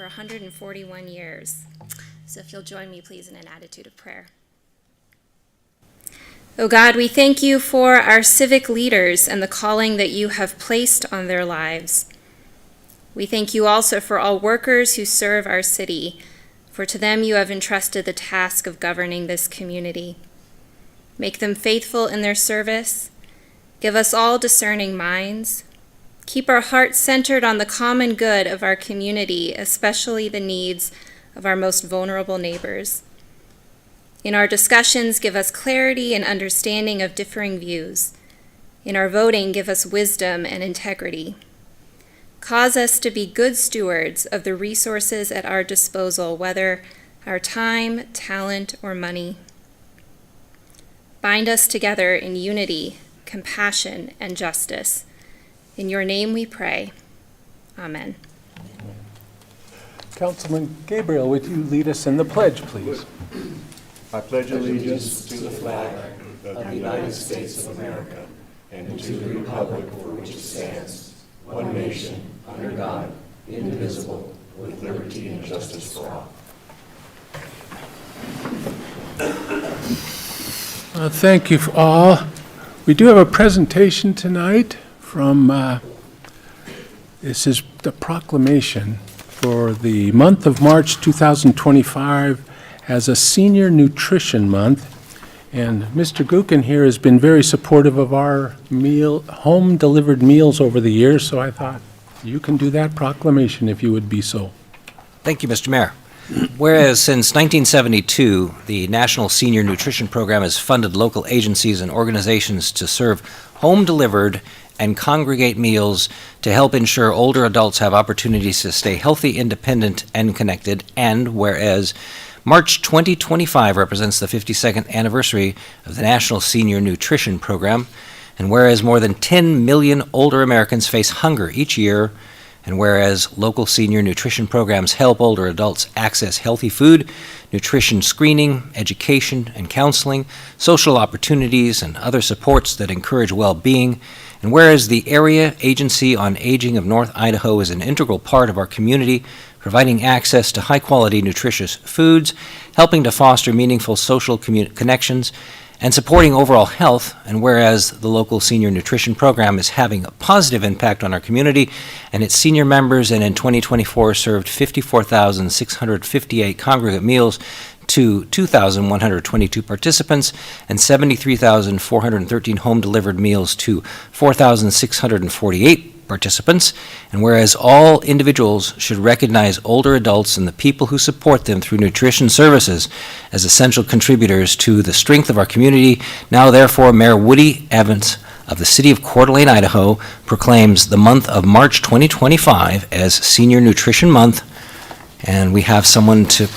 for 141 years. So if you'll join me, please, in an attitude of prayer. Oh God, we thank you for our civic leaders and the calling that you have placed on their lives. We thank you also for all workers who serve our city, for to them you have entrusted the task of governing this community. Make them faithful in their service. Give us all discerning minds. Keep our hearts centered on the common good of our community, especially the needs of our most vulnerable neighbors. In our discussions, give us clarity and understanding of differing views. In our voting, give us wisdom and integrity. Cause us to be good stewards of the resources at our disposal, whether our time, talent, or money. Bind us together in unity, compassion, and justice. In your name we pray. Amen. Councilman Gabriel, would you lead us in the pledge, please? I pledge allegiance to the flag of the United States of America and to the republic for which it stands, one nation, under God, indivisible, with liberty and justice for all. Thank you all. We do have a presentation tonight from, this is the proclamation for the month of March 2025 as a Senior Nutrition Month. And Mr. Gookin here has been very supportive of our home-delivered meals over the years, so I thought you can do that proclamation if you would be so. Thank you, Mr. Mayor. Whereas since 1972, the National Senior Nutrition Program has funded local agencies and organizations to serve home-delivered and congregate meals to help ensure older adults have opportunities to stay healthy, independent, and connected. And whereas March 2025 represents the 52nd anniversary of the National Senior Nutrition Program, and whereas more than 10 million older Americans face hunger each year, and whereas local senior nutrition programs help older adults access healthy food, nutrition screening, education and counseling, social opportunities, and other supports that encourage well-being, and whereas the Area Agency on Aging of North Idaho is an integral part of our community, providing access to high-quality, nutritious foods, helping to foster meaningful social connections, and supporting overall health, and whereas the local senior nutrition program is having a positive impact on our community and its senior members, and in 2024 served 54,658 congregate meals to 2,122 participants and 73,413 home-delivered meals to 4,648 participants, and whereas all individuals should recognize older adults and the people who support them through nutrition services as essential contributors to the strength of our community, now therefore Mayor Woody Evans of the City of Coeur d'Alene, Idaho, proclaims the month of March 2025 as Senior Nutrition Month, and we have someone to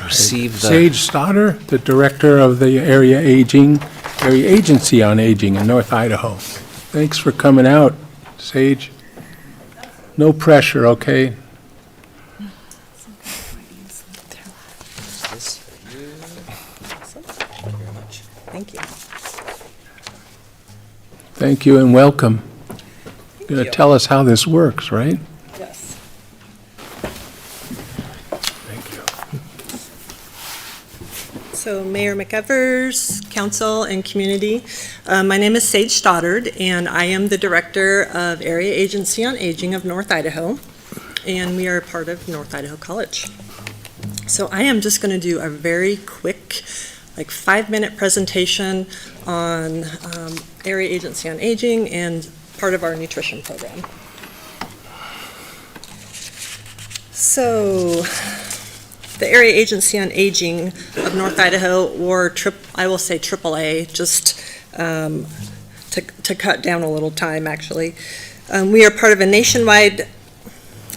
receive the... Sage Stoddard, the Director of the Area Agency on Aging in North Idaho. Thanks for coming out, Sage. No pressure, okay? Thank you. Thank you and welcome. You're going to tell us how this works, right? Yes. Thank you. So Mayor McEvers, Council, and Community, my name is Sage Stoddard, and I am the Director of Area Agency on Aging of North Idaho, and we are a part of North Idaho College. So I am just going to do a very quick, like 5-minute presentation on Area Agency on Aging and part of our nutrition program. So the Area Agency on Aging of North Idaho, or I will say AAA, just to cut down a little time actually. We are part of a nationwide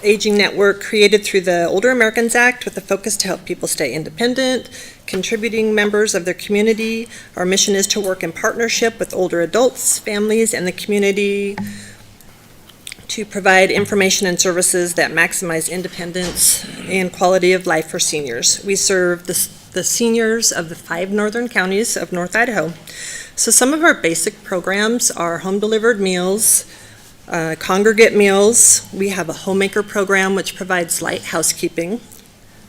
aging network created through the Older Americans Act with a focus to help people stay independent, contributing members of their community. Our mission is to work in partnership with older adults, families, and the community to provide information and services that maximize independence and quality of life for seniors. We serve the seniors of the 5 northern counties of North Idaho. So some of our basic programs are home-delivered meals, Congregate meals, we have a homemaker program which provides light housekeeping.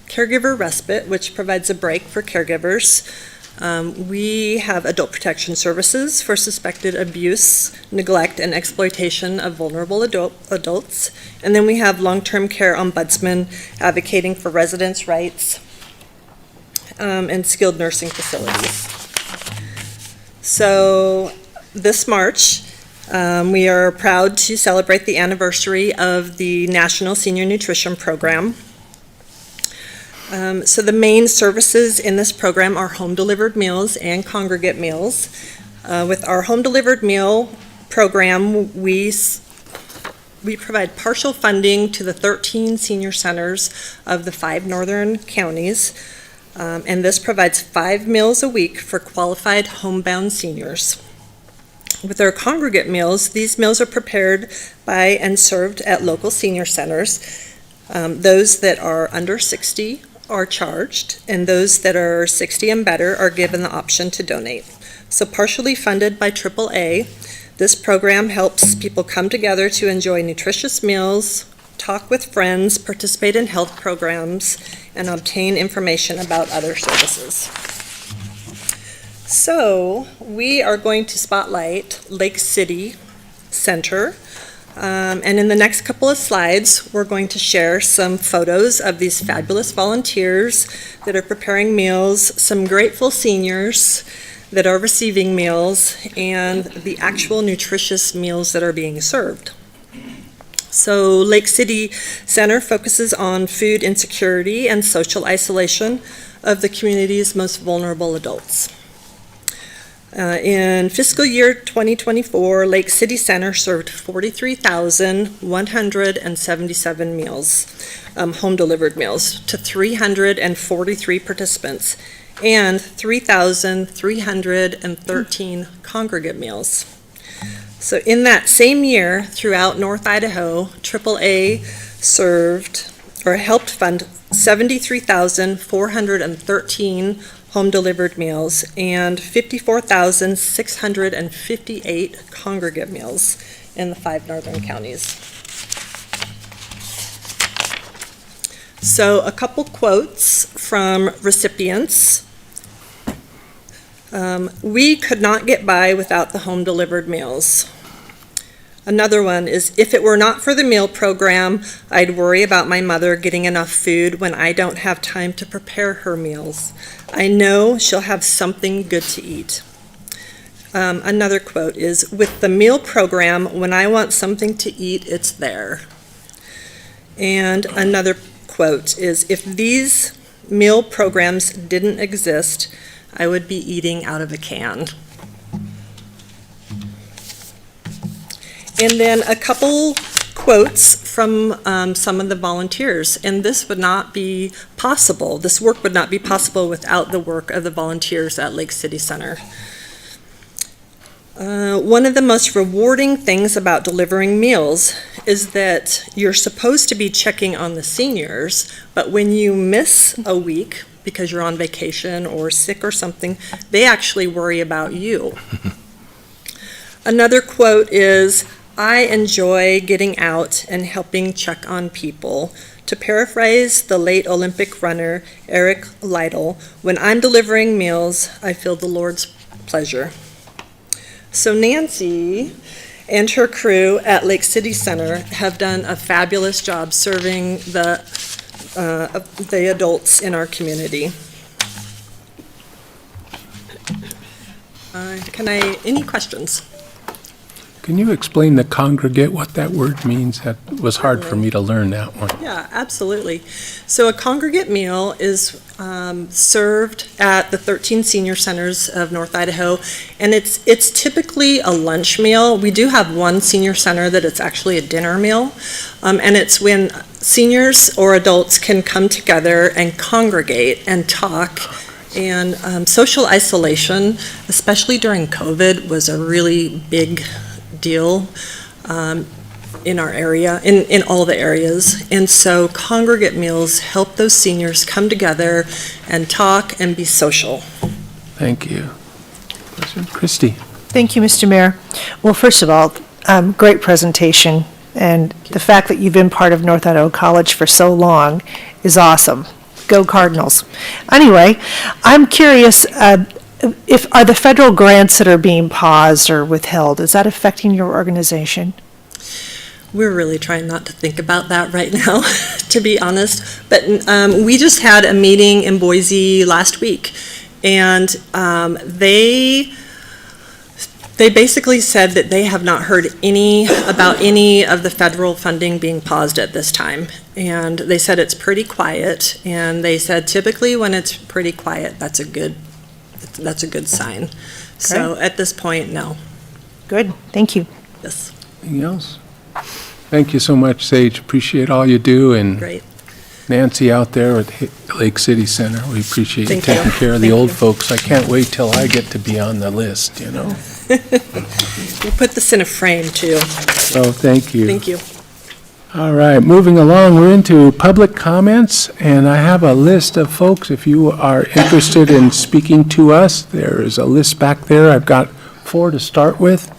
Caregiver respite, which provides a break for caregivers. We have adult protection services for suspected abuse, neglect, and exploitation of vulnerable adults. And then we have long-term care ombudsman advocating for residents' rights and skilled nursing facilities. So this March, we are proud to celebrate the anniversary of the National Senior Nutrition Program. So the main services in this program are home-delivered meals and congregate meals. With our home-delivered meal program, we provide partial funding to the 13 senior centers of the 5 northern counties, and this provides 5 meals a week for qualified homebound seniors. With our congregate meals, these meals are prepared by and served at local senior centers. Those that are under 60 are charged, and those that are 60 and better are given the option to donate. So partially funded by AAA, this program helps people come together to enjoy nutritious meals, talk with friends, participate in health programs, and obtain information about other services. So we are going to spotlight Lake City Center. And in the next couple of slides, we're going to share some photos of these fabulous volunteers that are preparing meals, some grateful seniors that are receiving meals, and the actual nutritious meals that are being served. So Lake City Center focuses on food insecurity and social isolation of the community's most vulnerable adults. In fiscal year 2024, Lake City Center served 43,177 meals, home-delivered meals, to 343 participants, and 3,313 congregate meals. So in that same year, throughout North Idaho, AAA served or helped fund 73,413 home-delivered meals and 54,658 congregate meals in the 5 northern counties. So a couple quotes from recipients. We could not get by without the home-delivered meals. Another one is, if it were not for the meal program, I'd worry about my mother getting enough food when I don't have time to prepare her meals. I know she'll have something good to eat. Another quote is, with the meal program, when I want something to eat, it's there. And another quote is, if these meal programs didn't exist, I would be eating out of a can. And then a couple quotes from some of the volunteers, and this would not be possible. This work would not be possible without the work of the volunteers at Lake City Center. One of the most rewarding things about delivering meals is that you're supposed to be checking on the seniors, but when you miss a week because you're on vacation or sick or something, they actually worry about you. Another quote is, I enjoy getting out and helping check on people. To paraphrase the late Olympic runner Eric Liddell, when I'm delivering meals, I feel the Lord's pleasure. So Nancy and her crew at Lake City Center have done a fabulous job serving the adults in our community. Any questions? Can you explain the congregate, what that word means? That was hard for me to learn that one. Yeah, absolutely. So a congregate meal is served at the 13 senior centers of North Idaho, and it's typically a lunch meal. We do have one senior center that it's actually a dinner meal, and it's when seniors or adults can come together and congregate and talk. And social isolation, especially during COVID, was a really big deal in our area, in all the areas. And so congregate meals help those seniors come together and talk and be social. Thank you. Christy. Thank you, Mr. Mayor. Well, first of all, Great presentation, and the fact that you've been part of North Idaho College for so long is awesome. Go Cardinals. Anyway, I'm curious, are the federal grants that are being paused or withheld, is that affecting your organization? We're really trying not to think about that right now, to be honest. But we just had a meeting in Boise last week, and they basically said that they have not heard about any of the federal funding being paused at this time. And they said it's pretty quiet, and they said typically when it's pretty quiet, that's a good sign. So at this point, no. Good, thank you. Yes. Anything else? Thank you so much, Sage. Appreciate all you do, and Great. Nancy out there at Lake City Center, we appreciate you Thank you. taking care of the Thank old you. folks. I can't wait till I get to be on the list, you know? We'll put this in a frame, too. So, thank you. Thank you. All right, moving along, we're into public comments, and I have a list of folks. If you are interested in speaking to us, there is a list back there. I've got 4 to start with,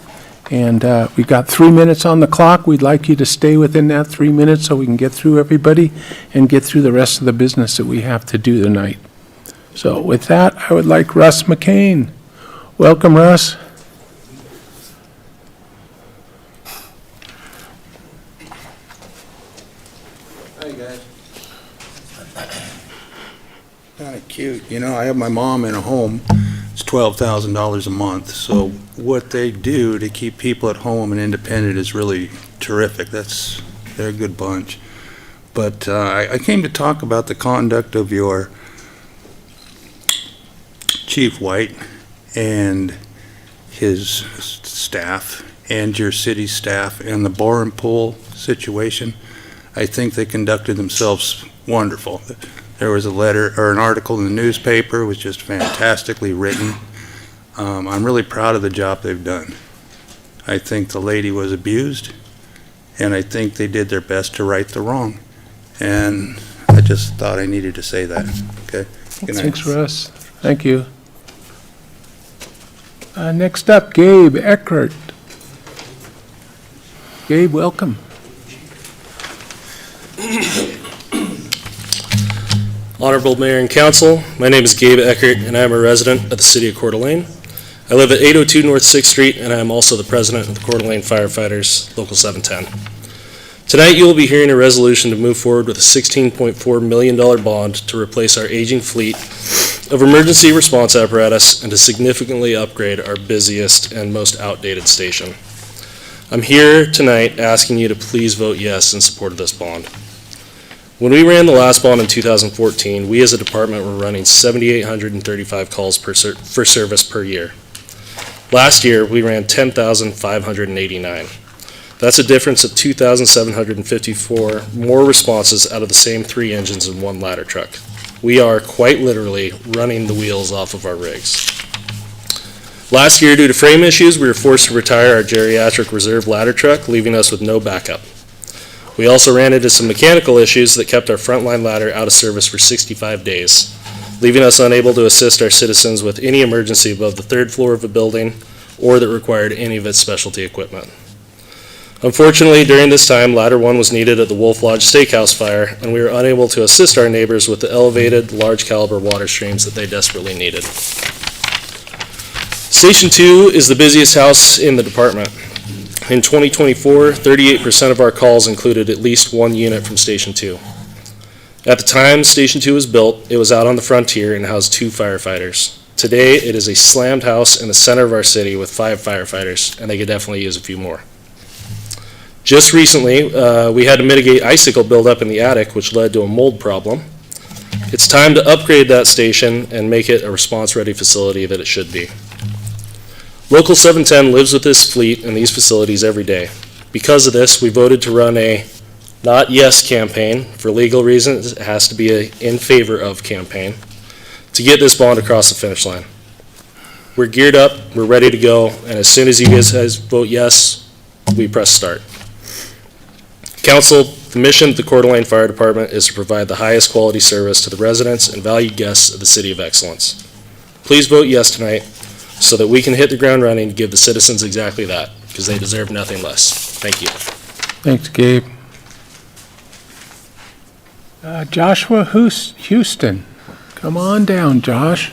and we've got 3 minutes on the clock. We'd like you to stay within that 3 minutes so we can get through everybody and get through the rest of the business that we have to do tonight. So with that, I would like Russ McCain. Welcome, Russ. Hi, guys. Kind of cute. You know, I have my mom in a home. It's $12,000 a month. So what they do to keep people at home and independent is really terrific. They're a good bunch. But I came to talk about the conduct of your Chief White and his staff and your city staff and the bar and pool situation. I think they conducted themselves wonderful. There was a letter or an article in the newspaper, it was just fantastically written. I'm really proud of the job they've done. I think the lady was abused, and I think they did their best to right the wrong. And I just thought I needed to say that, okay? Good night. Thanks, Russ. Thank you. Next up, Gabe Eckert. Gabe, welcome. Honorable Mayor and Council, my name is Gabe Eckert, and I am a resident of the city of Coeur d'Alene. I live at 802 North 6th Street, and I am also the president of the Coeur d'Alene Firefighters, Local 710. Tonight, you will be hearing a resolution to move forward with a $16.4 million bond to replace our aging fleet of emergency response apparatus and to significantly upgrade our busiest and most outdated station. I'm here tonight asking you to please vote yes in support of this bond. When we ran the last bond in 2014, we as a department were running 7,835 calls for service per year. Last year, we ran 10,589. That's a difference of 2,754 more responses out of the same 3 engines in 1 ladder truck. We are quite literally running the wheels off of our rigs. Last year, due to frame issues, we were forced to retire our geriatric reserve ladder truck, leaving us with no backup. We also ran into some mechanical issues that kept our frontline ladder out of service for 65 days, leaving us unable to assist our citizens with any emergency above the 3rd floor of a building or that required any of its specialty equipment. Unfortunately, during this time, Ladder 1 was needed at the Wolf Lodge Steakhouse fire, and we were unable to assist our neighbors with the elevated, large caliber water streams that they desperately needed. Station 2 is the busiest house in the department. In 2024, 38% of our calls included at least 1 unit from Station 2. At the time Station 2 was built, it was out on the frontier and housed 2 firefighters. Today, it is a slammed house in the center of our city with 5 firefighters, and they could definitely use a few more. Just recently, we had to mitigate icicle buildup in the attic, which led to a mold problem. It's time to upgrade that station and make it a response-ready facility that it should be. Local 710 lives with this fleet and these facilities every day. Because of this, we voted to run a not yes campaign. For legal reasons, it has to be a in favor of campaign to get this bond across the finish line. We're geared up, we're ready to go, and as soon as you guys vote yes, we press start. Council, the mission of the Coeur d'Alene Fire Department is to provide the highest quality service to the residents and valued guests of the City of Excellence. Please vote yes tonight so that we can hit the ground running to give the citizens exactly that, because they deserve nothing less. Thank you. Thanks, Gabe. Joshua Houston, come on down, Josh.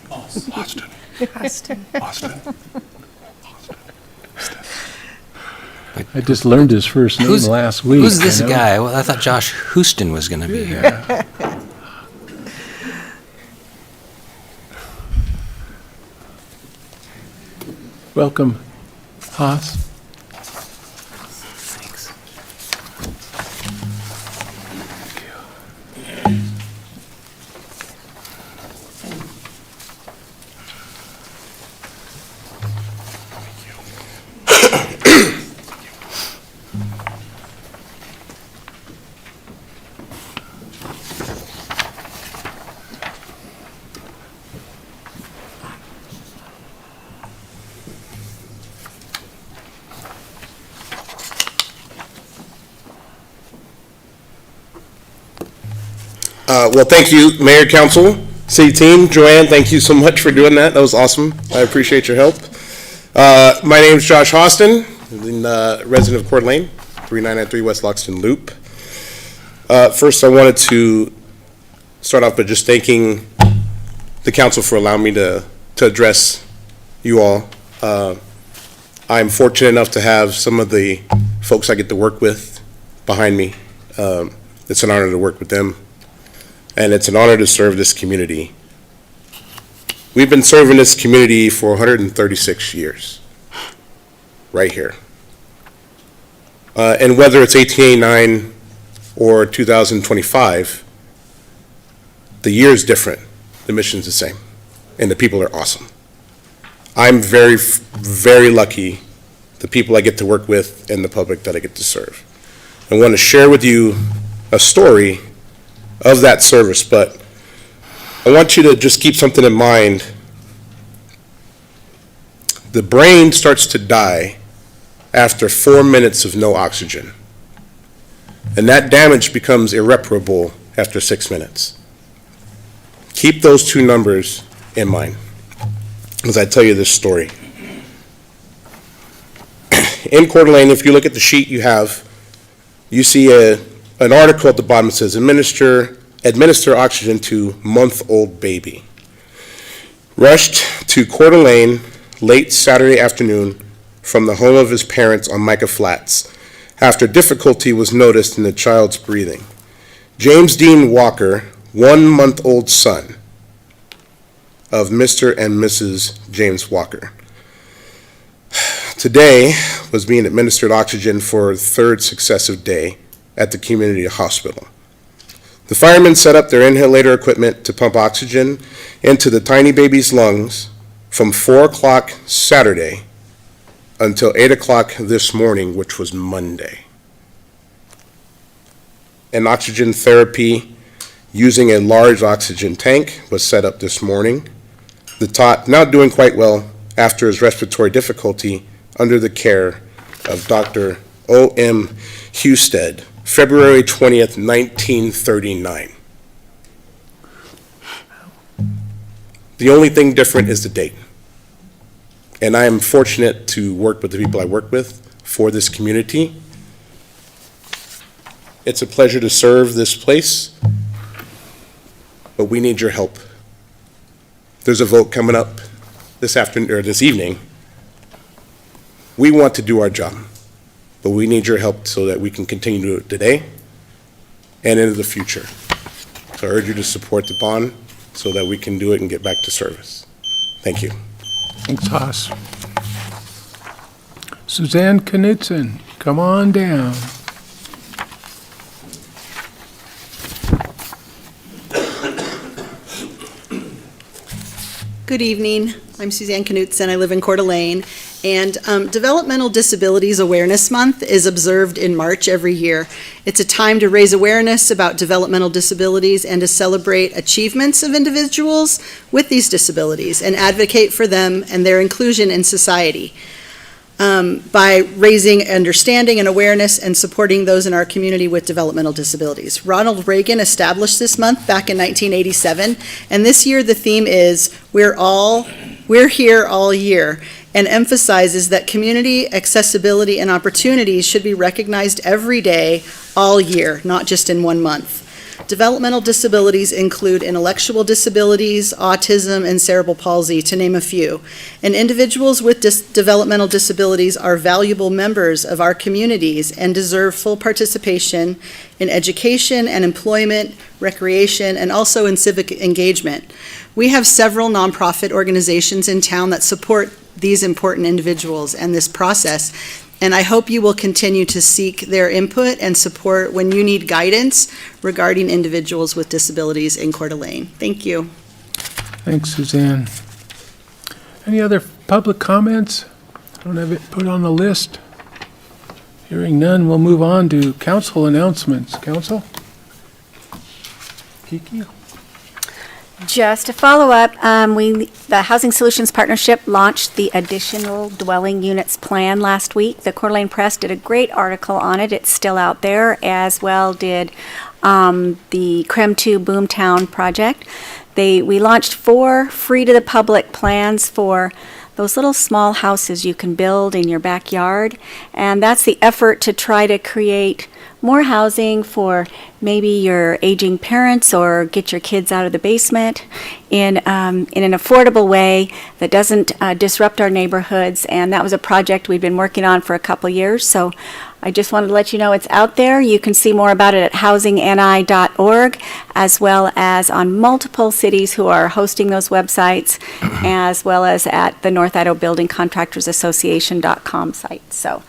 Austin. Austin. I just learned his first name last week. Who's this you know? guy? Well, I thought Josh Houston was going to be here. Welcome, Haas. Thanks. Well, thank you, Mayor, Council, City Team. Joanne, thank you so much for doing that. That was awesome. I appreciate your help. My name is Josh Austin, resident of Coeur d'Alene, 3993 West Loxton Loop. First, I wanted to start off by just thanking the council for allowing me to address you all. I'm fortunate enough to have some of the folks I get to work with behind me. It's an honor to work with them. And it's an honor to serve this community. We've been serving this community for 136 years, right here. And whether it's 1889 or 2025, the year is different, the mission's the same, and the people are awesome. I'm very, very lucky, the people I get to work with and the public that I get to serve. I want to share with you a story of that service, but I want you to just keep something in mind. The brain starts to die after 4 minutes of no oxygen, and that damage becomes irreparable after 6 minutes. Keep those two numbers in mind as I tell you this story. In Coeur d'Alene, if you look at the sheet you see an article at the bottom that says, administer oxygen to month-old baby. Rushed to Coeur d'Alene late Saturday afternoon from the home of his parents on Micah Flats after difficulty was noticed in the child's breathing. James Dean Walker, 1-month-old son of Mr. and Mrs. James Walker. Today was being administered oxygen for a third successive day at the community hospital. The firemen set up their inhalator equipment to pump oxygen into the tiny baby's lungs from 4 o'clock Saturday until 8 o'clock this morning, which was Monday. An oxygen therapy using a large oxygen tank was set up this morning. The tot now doing quite well after his respiratory difficulty under the care of Dr. O.M. Husted, February 20th, 1939. The only thing different is the date. And I am fortunate to work with the people I work with for this community. It's a pleasure to serve this place, but we need your help. There's a vote coming up this afternoon or this evening. We want to do our job, but we need your help so that we can continue to do it today and into the future. So I urge you to support the bond so that we can do it and get back to service. Thank you. Thanks, Haas. Suzanne Knudsen, come on down. Good evening. I'm Suzanne Knudsen. I live in Coeur d'Alene. And Developmental Disabilities Awareness Month is observed in March every year. It's a time to raise awareness about developmental disabilities and to celebrate achievements of individuals with these disabilities and advocate for them and their inclusion in society by raising understanding and awareness and supporting those in our community with developmental disabilities. Ronald Reagan established this month back in 1987, and this year the theme is We're Here All Year. and emphasizes that community accessibility and opportunities should be recognized every day, all year, not just in 1 month. Developmental disabilities include intellectual disabilities, autism, and cerebral palsy, to name a few. And individuals with developmental disabilities are valuable members of our communities and deserve full participation in education and employment, recreation, and also in civic engagement. We have several nonprofit organizations in town that support these important individuals and this process. And I hope you will continue to seek their input and support when you need guidance regarding individuals with disabilities in Coeur d'Alene. Thank you. Thanks, Suzanne. Any other public comments? I don't have it put on the list. Hearing none, we'll move on to council announcements. Council? Kiki? Just to follow up, the Housing Solutions Partnership launched the additional dwelling units plan last week. The Coeur d'Alene Press did a great article on it. It's still out there, as well did the Creme 2 Boomtown project. We launched 4 free-to-the-public plans for those little small houses you can build in your backyard, and that's the effort to try to create more housing for maybe your aging parents or get your kids out of the basement in an affordable way that doesn't disrupt our neighborhoods. And that was a project we've been working on for a couple years. So I just wanted to let you know it's out there. You can see more about it at housingni.org, as well as on multiple cities who are hosting those websites, as well as at the North Idaho Building Contractors Association.com site. So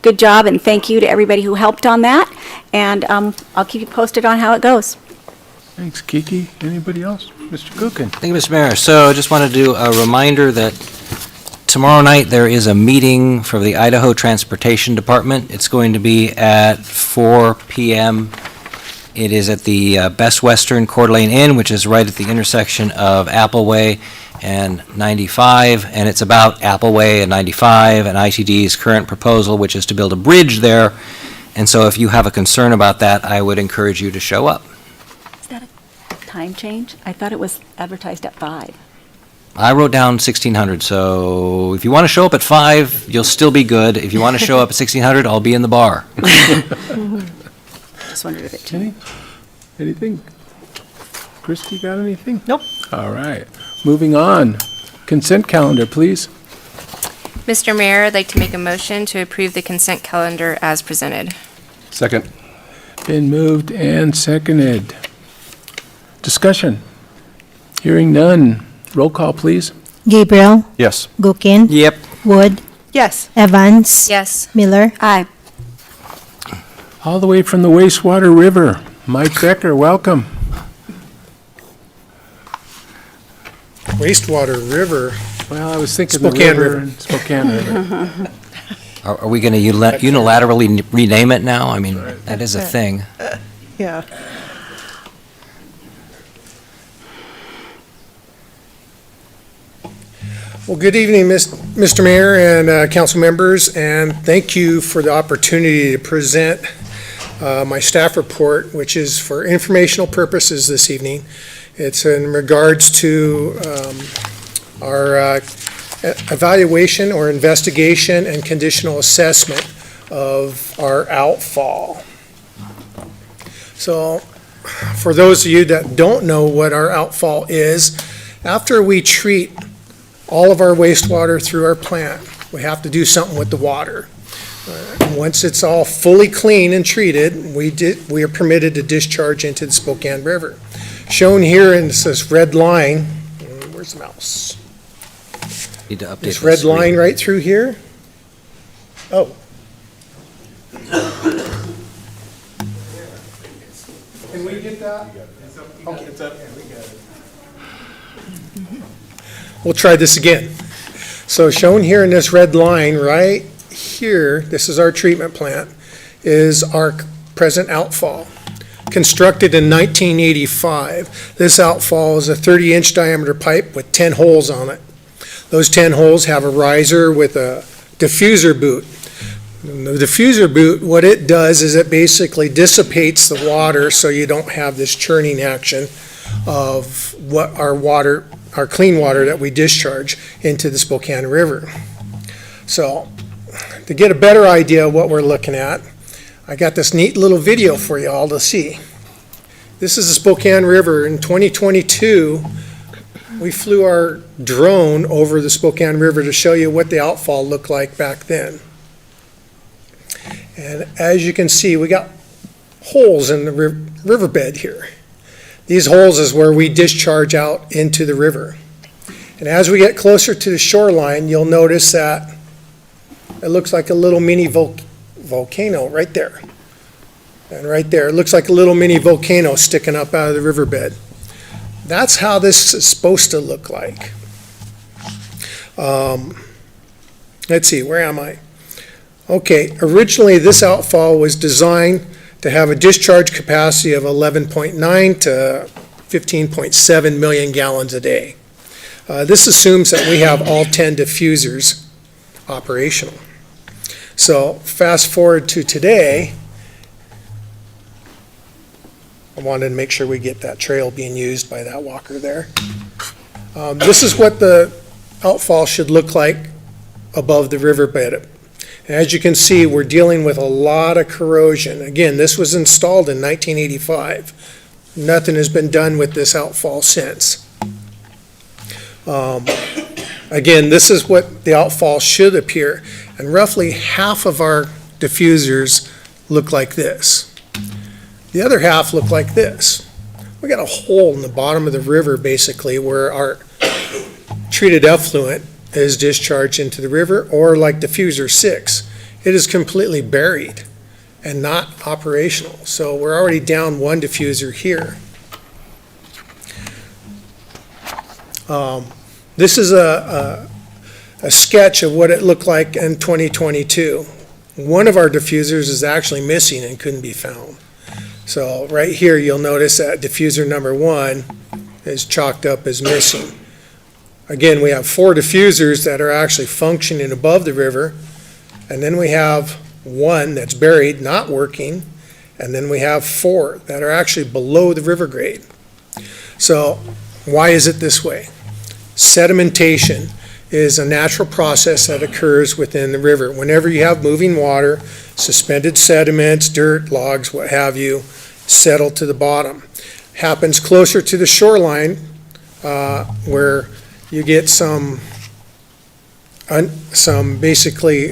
good job, and thank you to everybody who helped on that, and I'll keep you posted on how it goes. Thanks, Kiki. Anybody else? Mr. Kukin? Thank you, Mr. Mayor. So I just want to do a reminder that tomorrow night there is a meeting for the Idaho Transportation Department. It's going to be at 4 p.m. It is at the Best Western Coeur d'Alene Inn, which is right at the intersection of Appleway and 95, and it's about Appleway and 95 and ITD's current proposal, which is to build a bridge there. And so if you have a concern about that, I would encourage you to show up. Is that a time change? I thought it was advertised at 5. I wrote down 1600, so if you want to show up at 5, you'll still be good. If you want to show up at 1600, I'll be in the bar. Just wondered if it changed. Anything? Christie, got anything? Nope. All right. Moving on. Consent calendar, please. Mr. Mayor, I'd like to make a motion to approve the consent calendar as presented. Second. Been moved and seconded. Discussion. Hearing none. Roll call, please. Gabriel, Yes. Gukin, Yep. Wood, Yes. Evans, Yes. Miller. Aye. All the way from the wastewater river, Mike Becker, welcome. Wastewater River. Well, I was thinking Spokane the river River. and Spokane River. Are we going to unilaterally rename it now? I mean, that is a thing. Yeah. Well, good evening, Mr. Mayor and council members, and thank you for the opportunity to present my staff report, which is for informational purposes this evening. It's in regards to our evaluation or investigation and conditional assessment of our outfall. So, for those of you that don't know what our outfall is, after we treat all of our wastewater through our plant, we have to do something with the water. Once it's all fully clean and treated, we are permitted to discharge into the Spokane River. Shown here in this red line, where's the mouse? Need to update This the red screen. line right through here. Oh. Can we get that? Okay. We'll try this again. So shown here in this red line right here, this is our treatment plant, is our present outfall. Constructed in 1985, this outfall is a 30-inch diameter pipe with 10 holes on it. Those 10 holes have a riser with a diffuser boot. And the diffuser boot, what it does is it basically dissipates the water so you don't have this churning action of what our water our clean water that we discharge into the Spokane River. So, to get a better idea of what we're looking at, I got this neat little video for you all to see. This is the Spokane River. In 2022, we flew our drone over the Spokane River to show you what the outfall looked like back then. And as you can see, we got holes in the riverbed here. These holes is where we discharge out into the river. And as we get closer to the shoreline, you'll notice that it looks like a little mini volcano right there. And right there, it looks like a little mini volcano sticking up out of the riverbed. That's how this is supposed to look like. Let's see, where am I? Okay, originally this outfall was designed to have a discharge capacity of 11.9 to 15.7 million gallons a day. This assumes that we have all 10 diffusers operational. So fast forward to today, I wanted to make sure we get that trail being used by that walker there. This is what the outfall should look like above the riverbed. And as you can see, we're dealing with a lot of corrosion. Again, this was installed in 1985. Nothing has been done with this outfall since. Again, this is what the outfall should appear. And roughly half of our diffusers look like this. The other half look like this. We got a hole in the bottom of the river basically where our treated effluent is discharged into the river, or like diffuser 6, it is completely buried and not operational. So we're already down one diffuser here. This is a sketch of what it looked like in 2022. One of our diffusers is actually missing and couldn't be found. So right here, you'll notice that diffuser number 1 is chalked up as missing. Again, we have 4 diffusers that are actually functioning above the river, and then we have 1 that's buried, not working, and then we have 4 that are actually below the river grade. So why is it this way? Sedimentation is a natural process that occurs within the river. Whenever you have moving water, suspended sediments, dirt, logs, what have you, settle to the bottom. Happens closer to the shoreline where you get some basically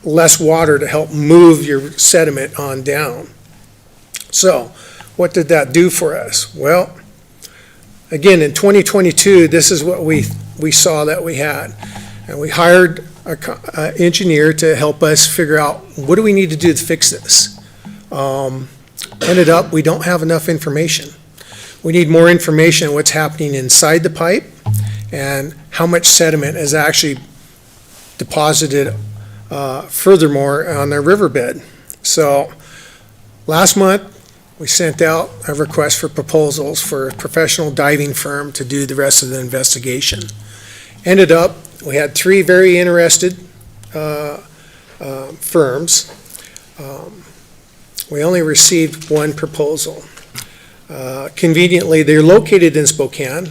less water to help move your sediment on down. So what did that do for us? Well, again, in 2022, this is what we saw that we had. And we hired an engineer to help us figure out what do we need to do to fix this. Ended up, we don't have enough information. We need more information on what's happening inside the pipe and how much sediment is actually deposited furthermore on the riverbed. So last month, we sent out a request for proposals for a professional diving firm to do the rest of the investigation. Ended up, we had 3 very interested firms. We only received 1 proposal. Conveniently, they're located in Spokane,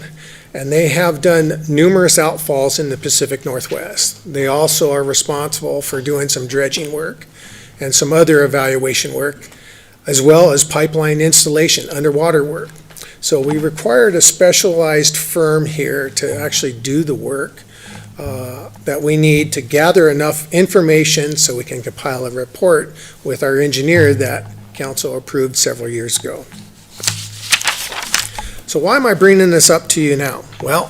and they have done numerous outfalls in the Pacific Northwest. They also are responsible for doing some dredging work and some other evaluation work, as well as pipeline installation, underwater work. So we required a specialized firm here to actually do the work that we need to gather enough information so we can compile a report with our engineer that council approved several years ago. So why am I bringing this up to you now? Well,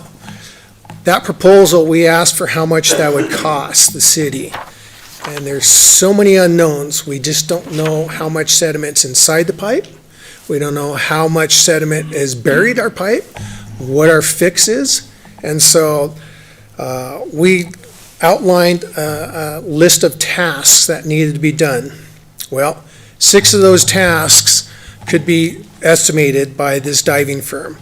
that proposal, we asked for how much that would cost the city. And there's so many unknowns. We just don't know how much sediment's inside the pipe. We don't know how much sediment is buried our pipe, what our fix is. And so we outlined a list of tasks that needed to be done. Well, 6 of those tasks could be estimated by this diving firm.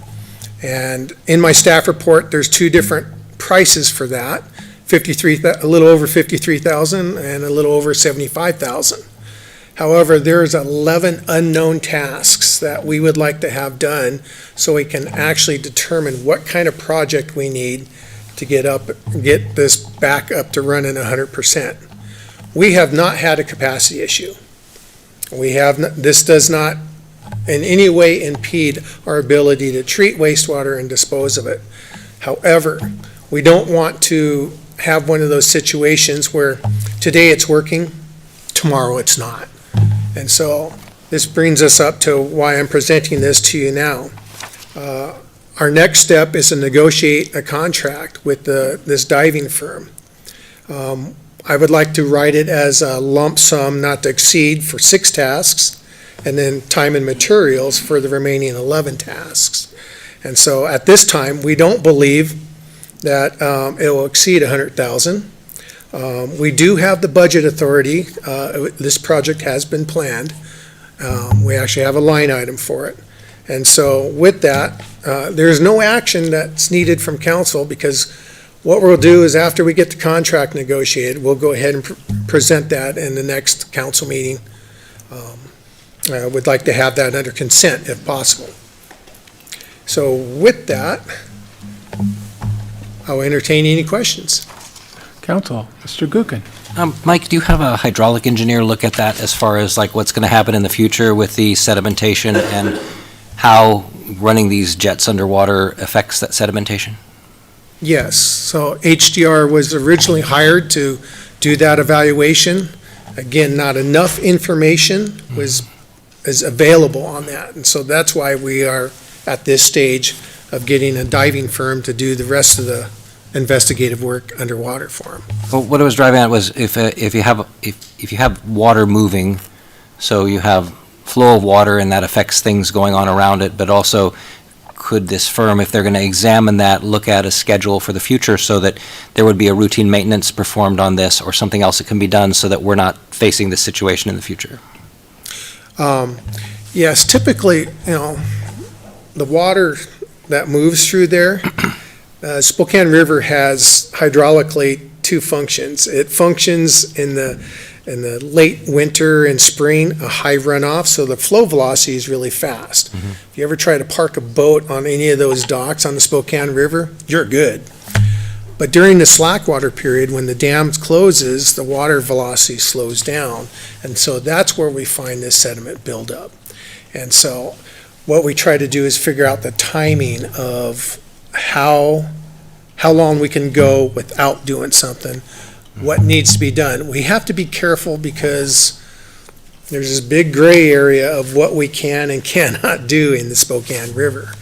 And in my staff report, there's 2 different prices for that. a little over $53,000 and a little over $75,000. However, there's 11 unknown tasks that we would like to have done so we can actually determine what kind of project we need to get this back up to running 100%. We have not had a capacity issue. This does not in any way impede our ability to treat wastewater and dispose of it. However, we don't want to have one of those situations where today it's working, tomorrow it's not. And so this brings us up to why I'm presenting this to you now. Our next step is to negotiate a contract with this diving firm. I would like to write it as a lump sum not to exceed for 6 tasks, and then time and materials for the remaining 11 tasks. And so at this time, we don't believe that it will exceed $100,000. We do have the budget authority. This project has been planned. We actually have a line item for it. And so with that, there's no action that's needed from council, because what we'll do is after we get the contract negotiated, we'll go ahead and present that in the next council meeting. I would like to have that under consent if possible. So with that, I'll entertain any questions. Council, Mr. Gookin. Mike, do you have a hydraulic engineer look at that as far as like what's going to happen in the future with the sedimentation and how running these jets underwater affects that sedimentation? Yes, so HDR was originally hired to do that evaluation. Again, not enough information is available on that, and so that's why we are at this stage of getting a diving firm to do the rest of the investigative work underwater for them. Well, what I was driving at was if you have water moving, so you have flow of water and that affects things going on around it, but also could this firm, if they're going to examine that, look at a schedule for the future so that there would be a routine maintenance performed on this or something else that can be done so that we're not facing this situation in the future? Yes, typically, the water that moves through there, Spokane River has hydraulically 2 functions. It functions in the late winter and spring, a high runoff, so the flow velocity is really fast. Mm-hmm. If you ever try to park a boat on any of those docks on the Spokane River, you're good. But during the slack water period, when the dam closes, the water velocity slows down, and so that's where we find this sediment buildup. And so what we try to do is figure out the timing of how long we can go without doing something, what needs to be done. We have to be careful because there's this big gray area of what we can and cannot do in the Spokane River.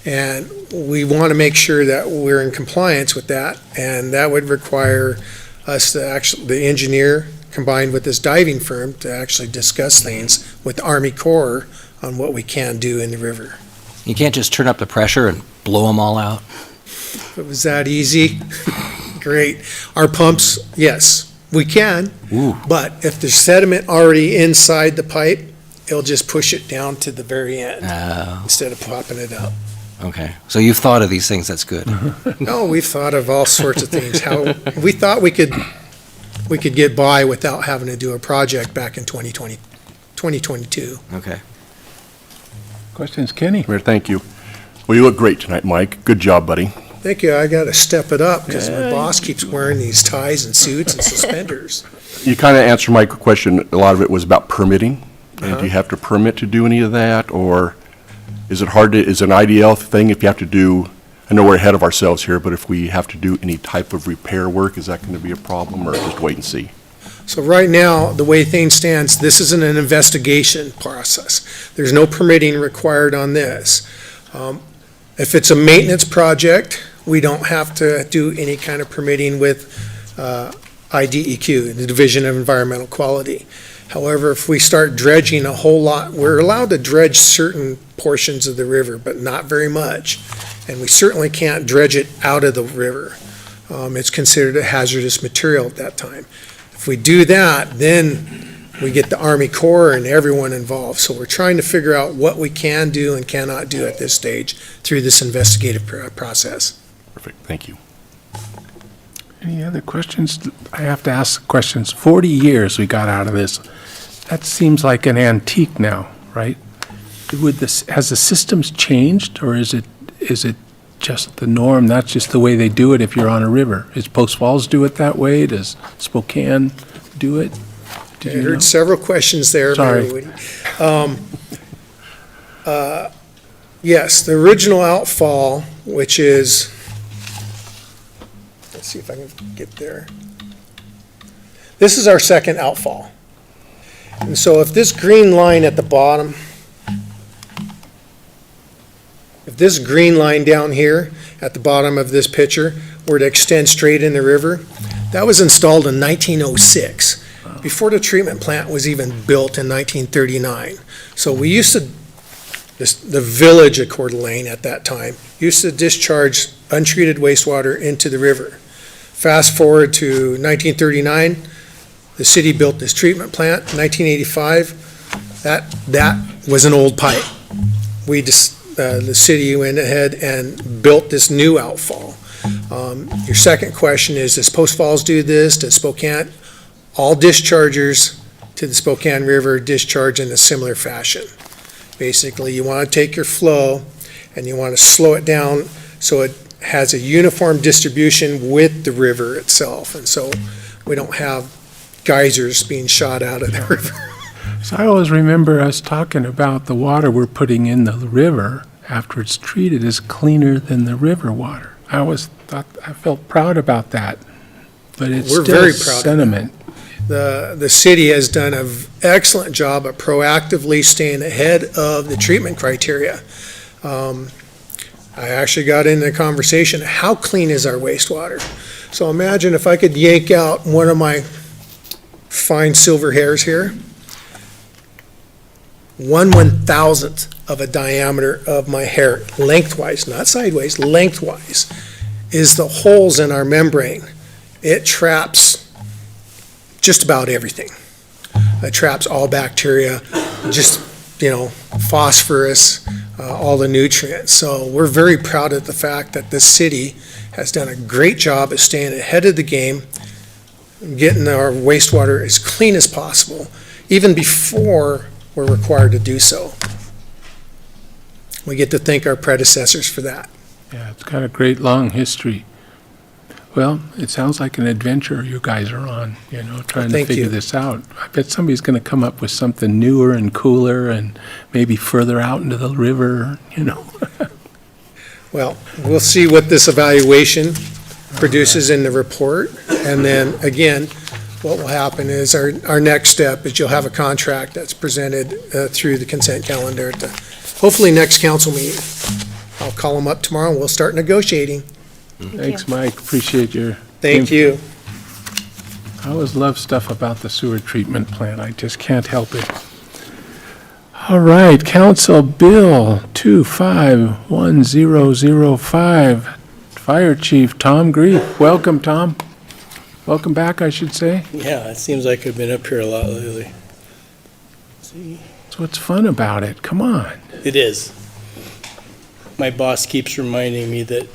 And we want to make sure that we're in compliance with that, and that would require us to actually, the engineer combined with this diving firm, to actually discuss things with the Army Corps on what we can do in the river. You can't just turn up the pressure and blow them all out? If it was that easy, great. Our pumps, yes, we can, but if there's sediment already inside the pipe, it'll just push it down to the very end instead of popping it up. Okay, so you've thought of these things, that's good. No, we've thought of all sorts of things. How we thought we could get by without having to do a project back in 2022. Okay. Questions, Kenny? Mayor, thank you. Well, you look great tonight, Mike. Good job, buddy. Thank you. I got to step it up because my boss keeps wearing these ties and suits and suspenders. You kind of answered my question. A lot of it was about permitting. And do you have to permit to do any of that, or is it hard to, is it an IDL thing if you have to do, I know we're ahead of ourselves here, but if we have to do any type of repair work, is that going to be a problem, or just wait and see? So right now, the way things stands, this isn't an investigation process. There's no permitting required on this. If it's a maintenance project, we don't have to do any kind of permitting with IDEQ, the Division of Environmental Quality. However, if we start dredging a whole lot, we're allowed to dredge certain portions of the river, but not very much. And we certainly can't dredge it out of the river. It's considered a hazardous material at that time. If we do that, then we get the Army Corps and everyone involved. So we're trying to figure out what we can do and cannot do at this stage through this investigative process. Perfect, thank you. Any other questions? I have to ask questions. 40 years we got out of this. that seems like an antique now, right? Has the systems changed, or is it just the norm? That's just the way they do it if you're on a river. Does Post Falls do it that way? Does Spokane do it? I heard several questions there. Sorry. Mary Woody. Yes, the original outfall, which is, let's see if I can get there. This is our second outfall. And so if this green line at the bottom, if this green line down here at the bottom of this picture were to extend straight in the river, that was installed in 1906, before the treatment plant was even built in 1939. So we used to, the village of Coeur d'Alene at that time, used to discharge untreated wastewater into the river. Fast forward to 1939, the city built this treatment plant. 1985, that was an old pipe. The city went ahead and built this new outfall. Your second question is, does Post Falls do this? Does Spokane? All dischargers to the Spokane River discharge in a similar fashion. Basically, you want to take your flow and you want to slow it down so it has a uniform distribution with the river itself. And so we don't have geysers being shot out of the river. So I always remember us talking about the water we're putting in the river after it's treated is cleaner than the river water. I always thought, I felt proud about that, but it's We're still very a proud of sentiment. The city has done an excellent job of proactively staying ahead of the treatment criteria. I actually got into a conversation, how clean is our wastewater? So imagine if I could yank out one of my fine silver hairs here, 1/1000th of a diameter of my hair, lengthwise, not sideways, lengthwise, is the holes in our membrane. It traps just about everything. It traps all bacteria, just, phosphorus, all the nutrients. So we're very proud of the fact that this city has done a great job of staying ahead of the game, getting our wastewater as clean as possible, even before we're required to do so. We get to thank our predecessors for that. Yeah, it's got a great long history. Well, it sounds like an adventure you guys are on, trying to Thank figure you. this out. I bet somebody's going to come up with something newer and cooler and maybe further out into the river, Well, we'll see what this evaluation produces in the report. And then, again, what will happen is our next step is you'll have a contract that's presented through the consent calendar at the, hopefully, next council meeting. I'll call them up tomorrow and we'll start negotiating. Thanks, Mike. Appreciate your. Thank you. I always love stuff about the sewer treatment plant. I just can't help it. All right, Council Bill 251005. Fire Chief Tom Grief. Welcome, Tom. Welcome back, I should say. Yeah, it seems like I've been up here a lot lately. See, That's what's fun about it. Come on. it is. My boss keeps reminding me that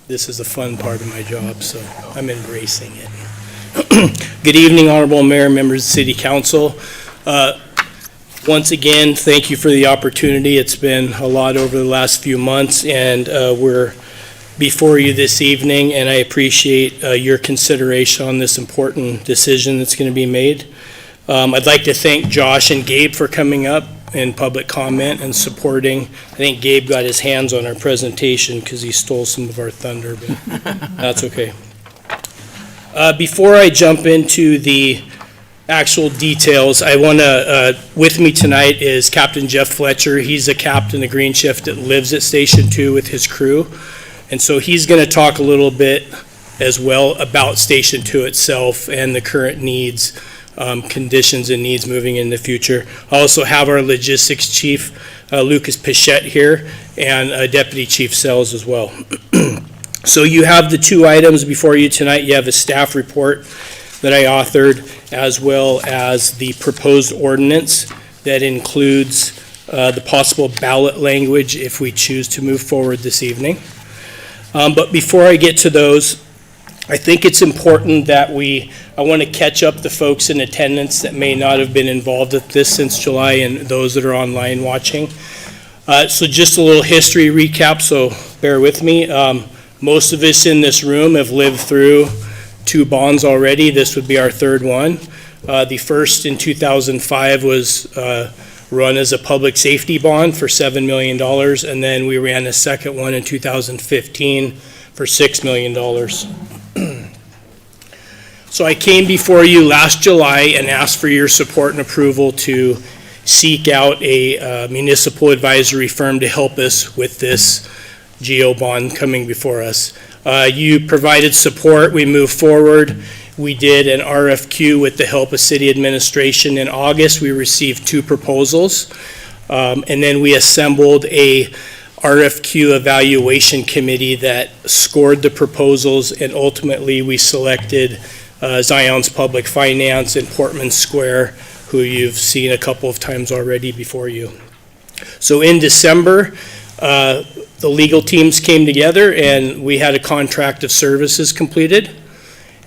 this is a fun part of my job, so I'm embracing it. Good evening, Honorable Mayor, members of the City Council. Once again, thank you for the opportunity. It's been a lot over the last few months, and we're before you this evening, and I appreciate your consideration on this important decision that's going to be made. I'd like to thank Josh and Gabe for coming up in public comment and supporting. I think Gabe got his hands on our presentation because he stole some of our thunder, but that's okay. Before I jump into the actual details, I want to, with me tonight is Captain Jeff Fletcher. He's a captain of Green Shift that lives at Station 2 with his crew. And so he's going to talk a little bit as well about Station 2 itself and the current needs, conditions and needs moving in the future. I also have our logistics chief, Lucas Pichette here, and Deputy Chief Sells as well. So you have the two items before you tonight. You have a staff report that I authored, as well as the proposed ordinance that includes the possible ballot language if we choose to move forward this evening. But before I get to those, I think it's important that I want to catch up the folks in attendance that may not have been involved with this since July and those that are online watching. So just a little history recap, so bear with me. Most of us in this room have lived through 2 bonds already. This would be our 3rd one. The first in 2005 was run as a public safety bond for $7 million, and then we ran a second one in 2015 for $6 million. So I came before you last July and asked for your support and approval to seek out a municipal advisory firm to help us with this GO bond coming before us. You provided support. We moved forward. We did an RFQ with the help of city administration in August. We received 2 proposals, and then we assembled a RFQ evaluation committee that scored the proposals, and ultimately we selected Zion's Public Finance and Portman Square, who you've seen a couple of times already before you. So in December, the legal teams came together and we had a contract of services completed.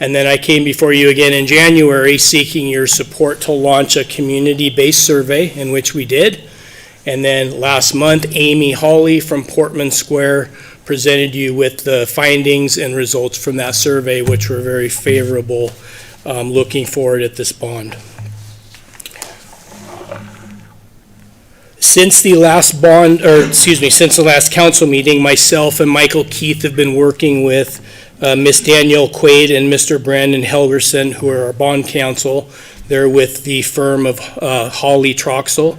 And then I came before you again in January seeking your support to launch a community-based survey, in which we did. And then last month, Amy Hawley from Portman Square presented you with the findings and results from that survey, which were very favorable looking forward at this bond. Since the last since the last council meeting, myself and Michael Keith have been working with Ms. Danielle Quaid and Mr. Brandon Helgerson, who are our bond counsel. They're with the firm of Hawley Troxel.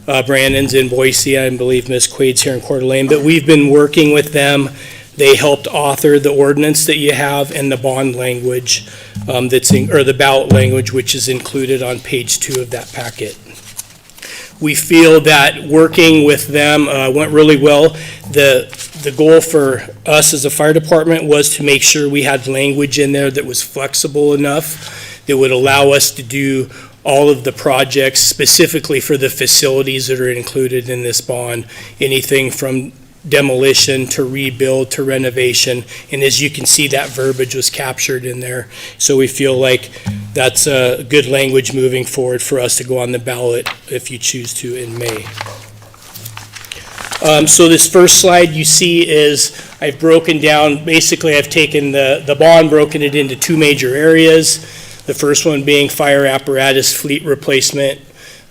Brandon's in Boise. I believe Ms. Quaid's here in Coeur d'Alene. But we've been working with them. They helped author the ordinance that you have and the bond language or the ballot language, which is included on page 2 of that packet. We feel that working with them went really well. The goal for us as a fire department was to make sure we had language in there that was flexible enough that would allow us to do all of the projects specifically for the facilities that are included in this bond, anything from demolition to rebuild to renovation. And as you can see, that verbiage was captured in there. So we feel like that's a good language moving forward for us to go on the ballot if you choose to in May. So this first slide you see is I've broken down, basically I've taken the bond, broken it into 2 major areas. The first one being fire apparatus fleet replacement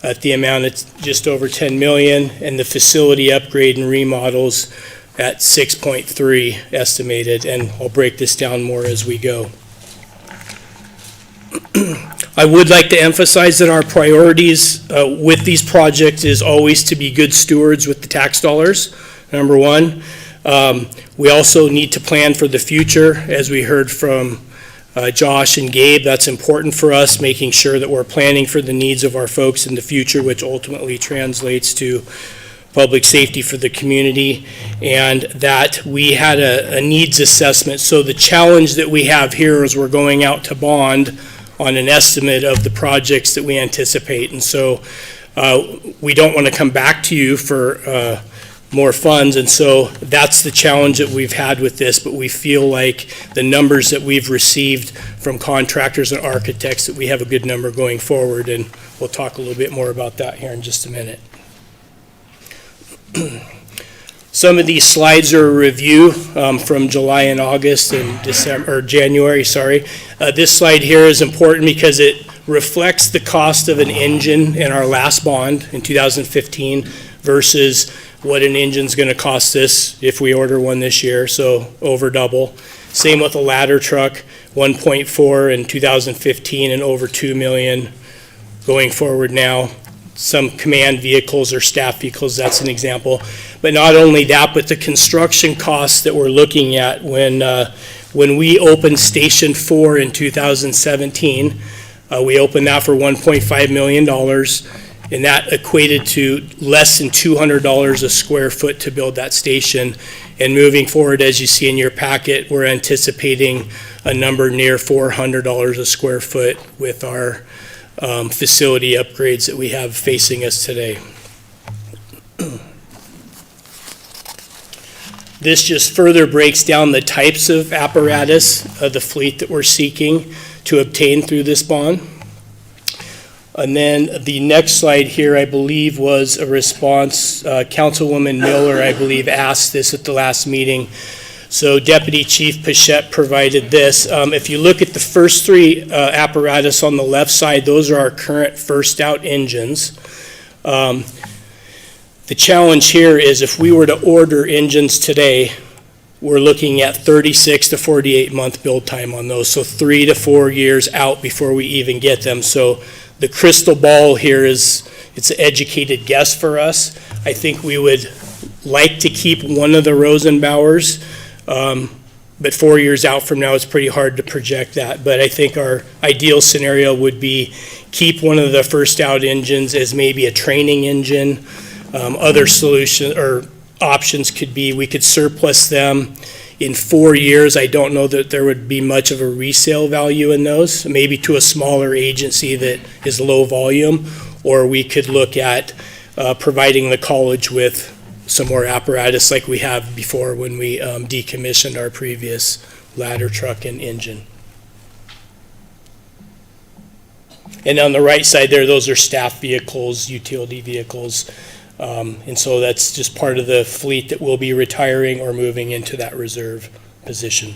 at the amount of just over 10 million, and the facility upgrade and remodels at 6.3 estimated, and I'll break this down more as we go. I would like to emphasize that our priorities with these projects is always to be good stewards with the tax dollars, number one. We also need to plan for the future, as we heard from Josh and Gabe. That's important for us, making sure that we're planning for the needs of our folks in the future, which ultimately translates to public safety for the community, and that we had a needs assessment. So the challenge that we have here is we're going out to bond on an estimate of the projects that we anticipate. And so we don't want to come back to you for more funds, and so that's the challenge that we've had with this, but we feel like the numbers that we've received from contractors and architects, that we have a good number going forward, and we'll talk a little bit more about that here in just a minute. Some of these slides are a review from July and August and January, sorry. This slide here is important because it reflects the cost of an engine in our last bond in 2015 versus what an engine's going to cost us if we order one this year, so over double. Same with a ladder truck, 1.4 in 2015 and over 2 million going forward now. Some command vehicles or staff vehicles, that's an example. But not only that, but the construction costs that we're looking at when we opened Station 4 in 2017, we opened that for $1.5 million. And that equated to less than $200 a square foot to build that station. And moving forward, as you see in your packet, we're anticipating a number near $400 a square foot with our facility upgrades that we have facing us today. This just further breaks down the types of apparatus of the fleet that we're seeking to obtain through this bond. And then the next slide here, I believe, was a response. Councilwoman Miller, I believe, asked this at the last meeting. So Deputy Chief Pichette provided this. If you look at the first three apparatus on the left side, those are our current first out engines. The challenge here is if we were to order engines today, we're looking at 36 to 48 month build time on those. So 3 to 4 years out before we even get them. So the crystal ball here is, it's an educated guess for us. I think we would like to keep one of the Rosenbauers, but 4 years out from now, it's pretty hard to project that. But I think our ideal scenario would be keep one of the first out engines as maybe a training engine. Other solution or options could be we could surplus them in 4 years. I don't know that there would be much of a resale value in those, maybe to a smaller agency that is low volume, or we could look at providing the college with some more apparatus like we have before when we decommissioned our previous ladder truck and engine. And on the right side there, those are staff vehicles, utility vehicles. And so that's just part of the fleet that will be retiring or moving into that reserve position.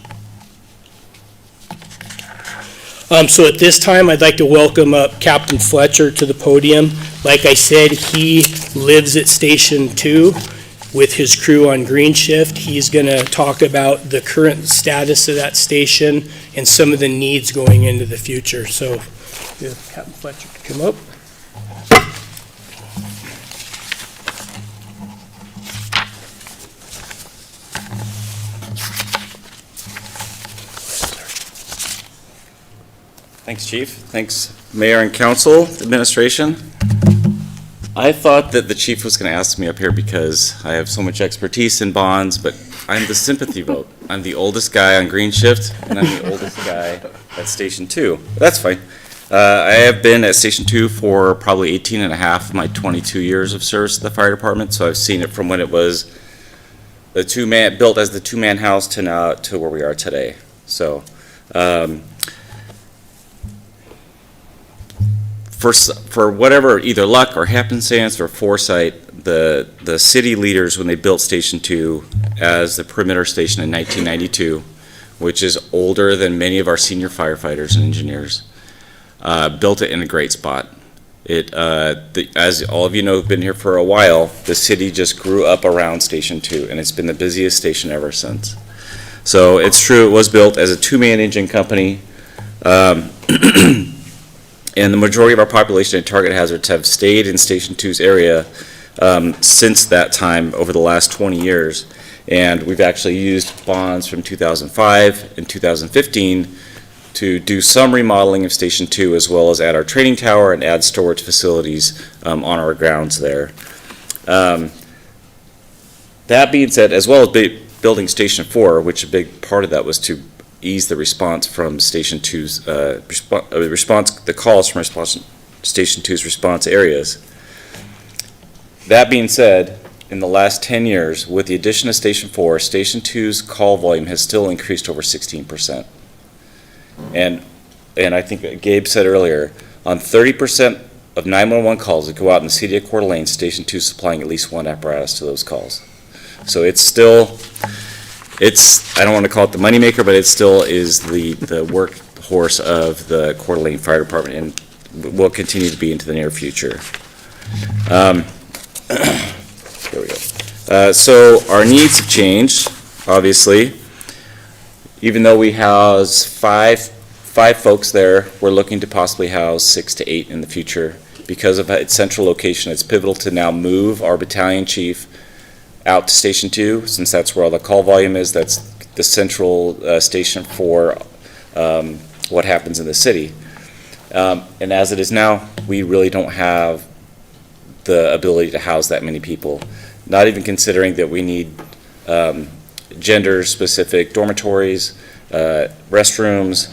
So at this time, I'd like to welcome up Captain Fletcher to the podium. Like I said, he lives at Station 2 with his crew on green shift. He's going to talk about the current status of that station and some of the needs going into the future. So if Captain Fletcher could come up. Thanks, Chief. Thanks, Mayor and Council, Administration. I thought that the Chief was going to ask me up here because I have so much expertise in bonds, but I'm the sympathy vote. I'm the oldest guy on green shift, and I'm the oldest guy at Station 2. That's fine. I have been at Station 2 for probably 18 and a half of my 22 years of service to the fire department, so I've seen it from when it was the built as the two-man house to now to where we are today. So, for whatever, either luck or happenstance or foresight, the city leaders, when they built Station 2 as the perimeter station in 1992, which is older than many of our senior firefighters and engineers, built it in a great spot. As all of you know who've been here for a while, the city just grew up around Station 2, and it's been the busiest station ever since. So it's true, it was built as a two-man engine company. And the majority of our population and target hazards have stayed in Station 2's area since that time over the last 20 years. And we've actually used bonds from 2005 and 2015 to do some remodeling of Station 2, as well as add our training tower and add storage facilities on our grounds there. That being said, as well as building Station 4, which a big part of that was to ease the response from Station 2's the calls from Station 2's response areas. That being said, in the last 10 years, with the addition of Station 4, Station 2's call volume has still increased over 16%. And I think Gabe said earlier, on 30% of 911 calls that go out in the city of Coeur d'Alene, Station 2 is supplying at least one apparatus to those calls. So it's still, I don't want to call it the moneymaker, but it still is the workhorse of the Coeur d'Alene Fire Department, and will continue to be into the near future. There we go. So our needs have changed, obviously. Even though we house five folks there, we're looking to possibly house 6 to 8 in the future. Because of its central location, it's pivotal to now move our battalion chief out to Station 2, since that's where all the call volume is. That's the central station for what happens in the city. And as it is now, we really don't have the ability to house that many people. Not even considering that we need gender-specific dormitories, restrooms.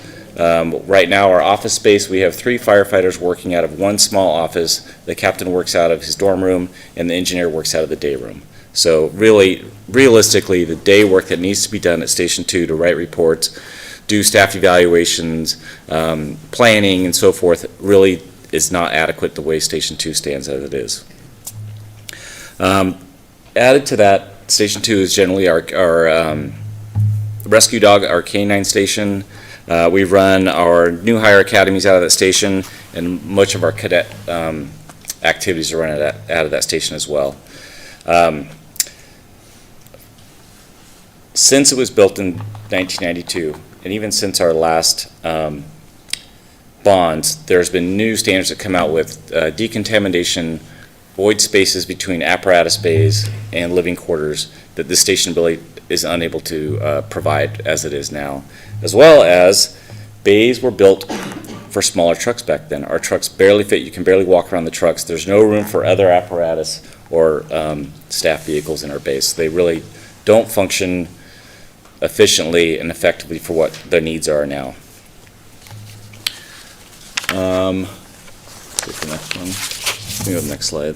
Right now, our office space, we have 3 firefighters working out of one small office. The captain works out of his dorm room, and the engineer works out of the day room. So really, realistically, the day work that needs to be done at Station 2 to write reports, do staff evaluations, planning and so forth, really is not adequate the way Station 2 stands as it is. Added to that, Station 2 is generally our rescue dog, our canine station. We run our new hire academies out of that station, and much of our cadet activities are run out of that station as well. Since it was built in 1992, and even since our last bonds, there's been new standards that come out with decontamination, void spaces between apparatus bays and living quarters that this station really is unable to provide as it is now. As well as bays were built for smaller trucks back then. Our trucks barely fit. You can barely walk around the trucks. There's no room for other apparatus or staff vehicles in our bays. They really don't function efficiently and effectively for what their needs are now. Take the next one. Let me go to the next slide.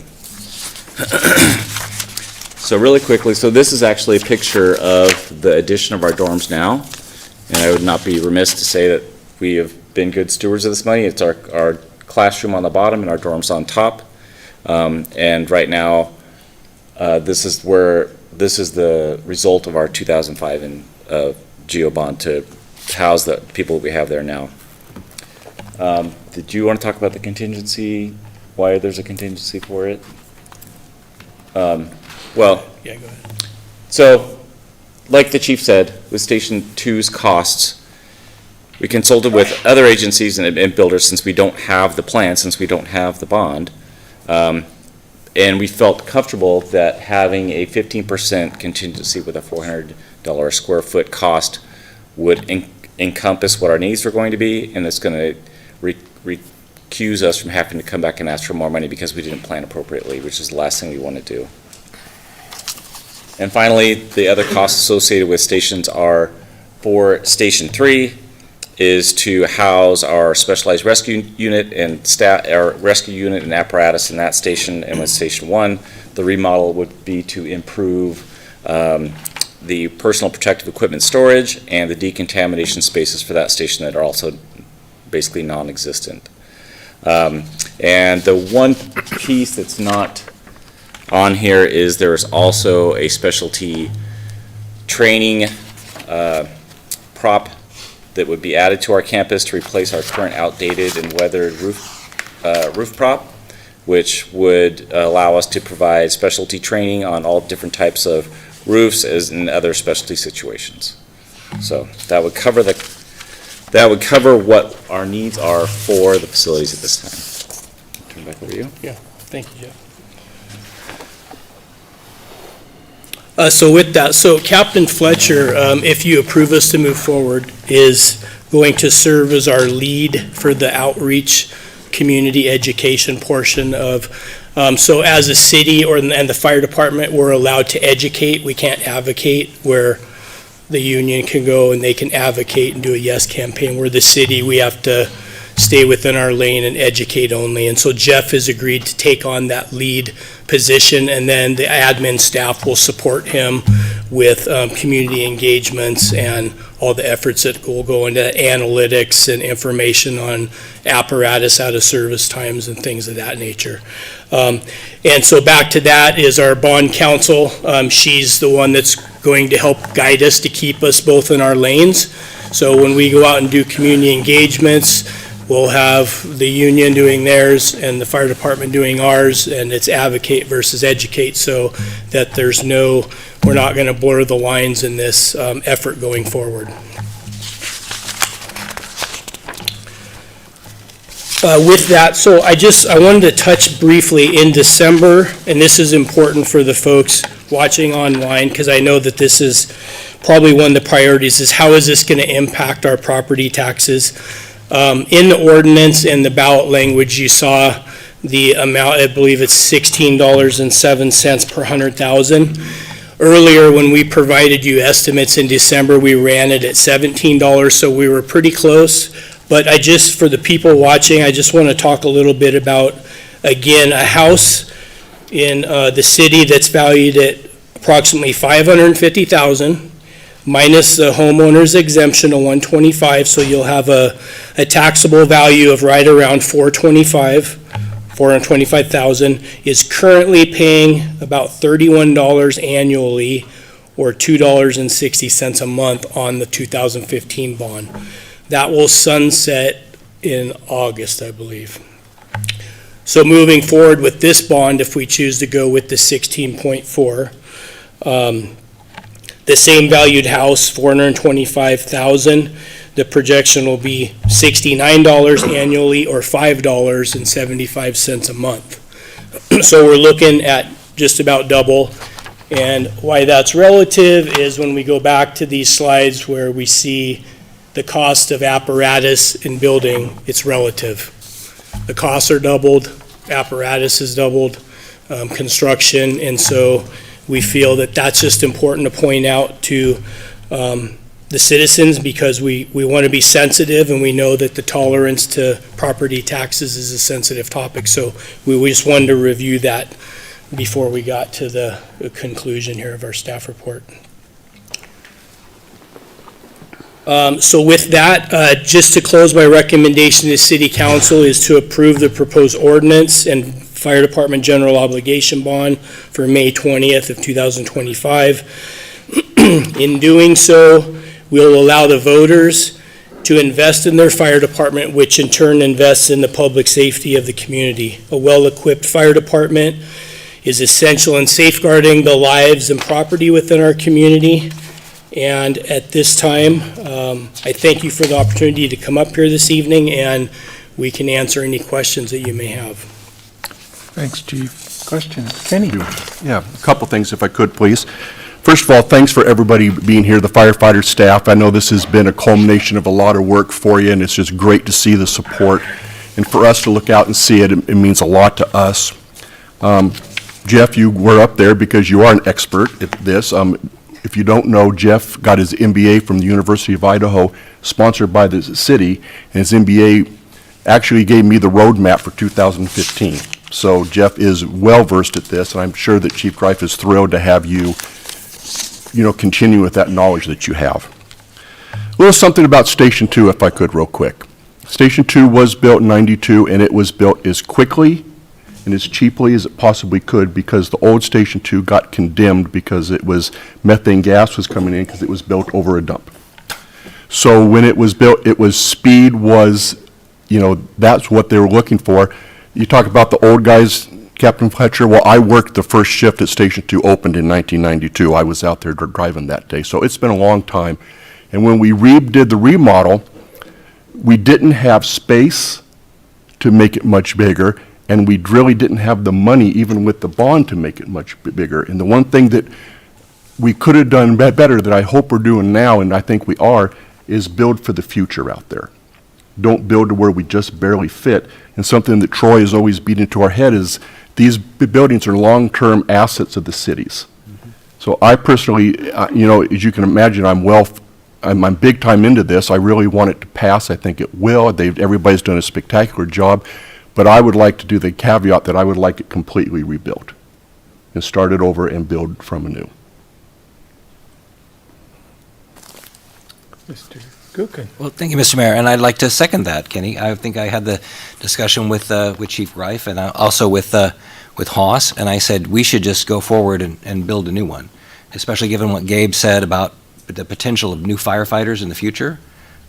So really quickly, so this is actually a picture of the addition of our dorms now, and I would not be remiss to say that we have been good stewards of this money. It's our classroom on the bottom and our dorms on top, and right now this is the result of our 2005 GEO bond to house the people we have there now. Did you want to talk about the contingency? Why there's a contingency for it? Well, yeah, go ahead. So, like the chief said, with Station 2's costs, we consulted with other agencies and builders since we don't have the plan, since we don't have the bond, and we felt comfortable that having a 15% contingency with a $400 a square foot cost would encompass what our needs were going to be, and it's going to recuse us from having to come back and ask for more money because we didn't plan appropriately, which is the last thing we want to do. And finally, the other costs associated with stations are, for Station 3, is to house our specialized rescue unit and our rescue unit and apparatus in that station. And with Station 1, the remodel would be to improve the personal protective equipment storage and the decontamination spaces for that station that are also basically non-existent. And the one piece that's not on here is there is also a specialty training prop that would be added to our campus to replace our current outdated and weathered roof prop, which would allow us to provide specialty training on all different types of roofs as in other specialty situations. So that would cover what our needs are for the facilities at this time. Turn back over to you. Yeah, thank you, Jeff. So with that, so Captain Fletcher, if you approve us to move forward, is going to serve as our lead for the outreach community education portion of, so as a city and the fire department, we're allowed to educate. We can't advocate, where the union can go and they can advocate and do a yes campaign. We're the city, we have to stay within our lane and educate only. And so Jeff has agreed to take on that lead position, and then the admin staff will support him with community engagements and all the efforts that will go into analytics and information on apparatus out of service times and things of that nature. And so back to that is our bond counsel. She's the one that's going to help guide us to keep us both in our lanes. So when we go out and do community engagements, we'll have the union doing theirs and the fire department doing ours, and it's advocate versus educate, so that we're not going to blur the lines in this effort going forward. With that, so I wanted to touch briefly in December, and this is important for the folks watching online, because I know that this is probably one of the priorities, is how is this going to impact our property taxes? In the ordinance, in the ballot language, you saw the amount, I believe it's $16.07 per 100,000. Earlier, when we provided you estimates in December, we ran it at $17, so we were pretty close. But for the people watching, I just want to talk a little bit about, again, a house in the city that's valued at approximately $550,000 minus the homeowner's exemption of $125,000, so you'll have a taxable value of right around $425,000, is currently paying about $31 annually, or $2.60 a month on the 2015 bond. That will sunset in August, I believe. So moving forward with this bond, if we choose to go with the 16.4, the same valued house, $425,000, the projection will be $69 annually, or $5.75 a month. So we're looking at just about double. And why that's relative is when we go back to these slides where we see the cost of apparatus in building, it's relative. The costs are doubled, apparatus is doubled, construction, and so we feel that that's just important to point out to the citizens, because we want to be sensitive, and we know that the tolerance to property taxes is a sensitive topic. So we just wanted to review that before we got to the conclusion here of our staff report. So with that, just to close, my recommendation to City Council is to approve the proposed ordinance and Fire Department General Obligation Bond for May 20th of 2025. In doing so, we'll allow the voters to invest in their fire department, which in turn invests in the public safety of the community. A well-equipped fire department is essential in safeguarding the lives and property within our community. And at this time, I thank you for the opportunity to come up here this evening, and we can answer any questions that you may have. Thanks, Chief. Question, Kenny? Yeah, a couple things if I could, please. First of all, thanks for everybody being here, the firefighter staff. I know this has been a culmination of a lot of work for you, and it's just great to see the support. And for us to look out and see it, it means a lot to us. Jeff, you were up there because you are an expert at this. If you don't know, Jeff got his MBA from the University of Idaho, sponsored by the city, and his MBA actually gave me the roadmap for 2015. So Jeff is well-versed at this, and I'm sure that Chief Greif is thrilled to have you, continue with that knowledge that you have. A little something about Station 2, if I could, real quick. Station 2 was built in '92, and it was built as quickly and as cheaply as it possibly could, because the old Station 2 got condemned because it was methane gas was coming in because it was built over a dump. So when it was built, speed was, that's what they were looking for. You talk about the old guys, Captain Fletcher. Well, I worked the first shift at Station 2 opened in 1992. I was out there driving that day. So it's been a long time. And when we did the remodel, we didn't have space to make it much bigger, and we really didn't have the money, even with the bond, to make it much bigger. And the one thing that we could have done better, that I hope we're doing now, and I think we are, is build for the future out there. Don't build to where we just barely fit. And something that Troy has always beat into our head is these buildings are long-term assets of the cities. Mm-hmm. So I personally, as you can imagine, I'm big time into this. I really want it to pass. I think it will. Everybody's done a spectacular job. But I would like to do the caveat that I would like it completely rebuilt and start it over and build from anew. Mr. Gookin. Well, thank you, Mr. Mayor, and I'd like to second that, Kenny. I think I had the discussion with Chief Greif and also with Haas, and I said we should just go forward and build a new one, especially given what Gabe said about the potential of new firefighters in the future.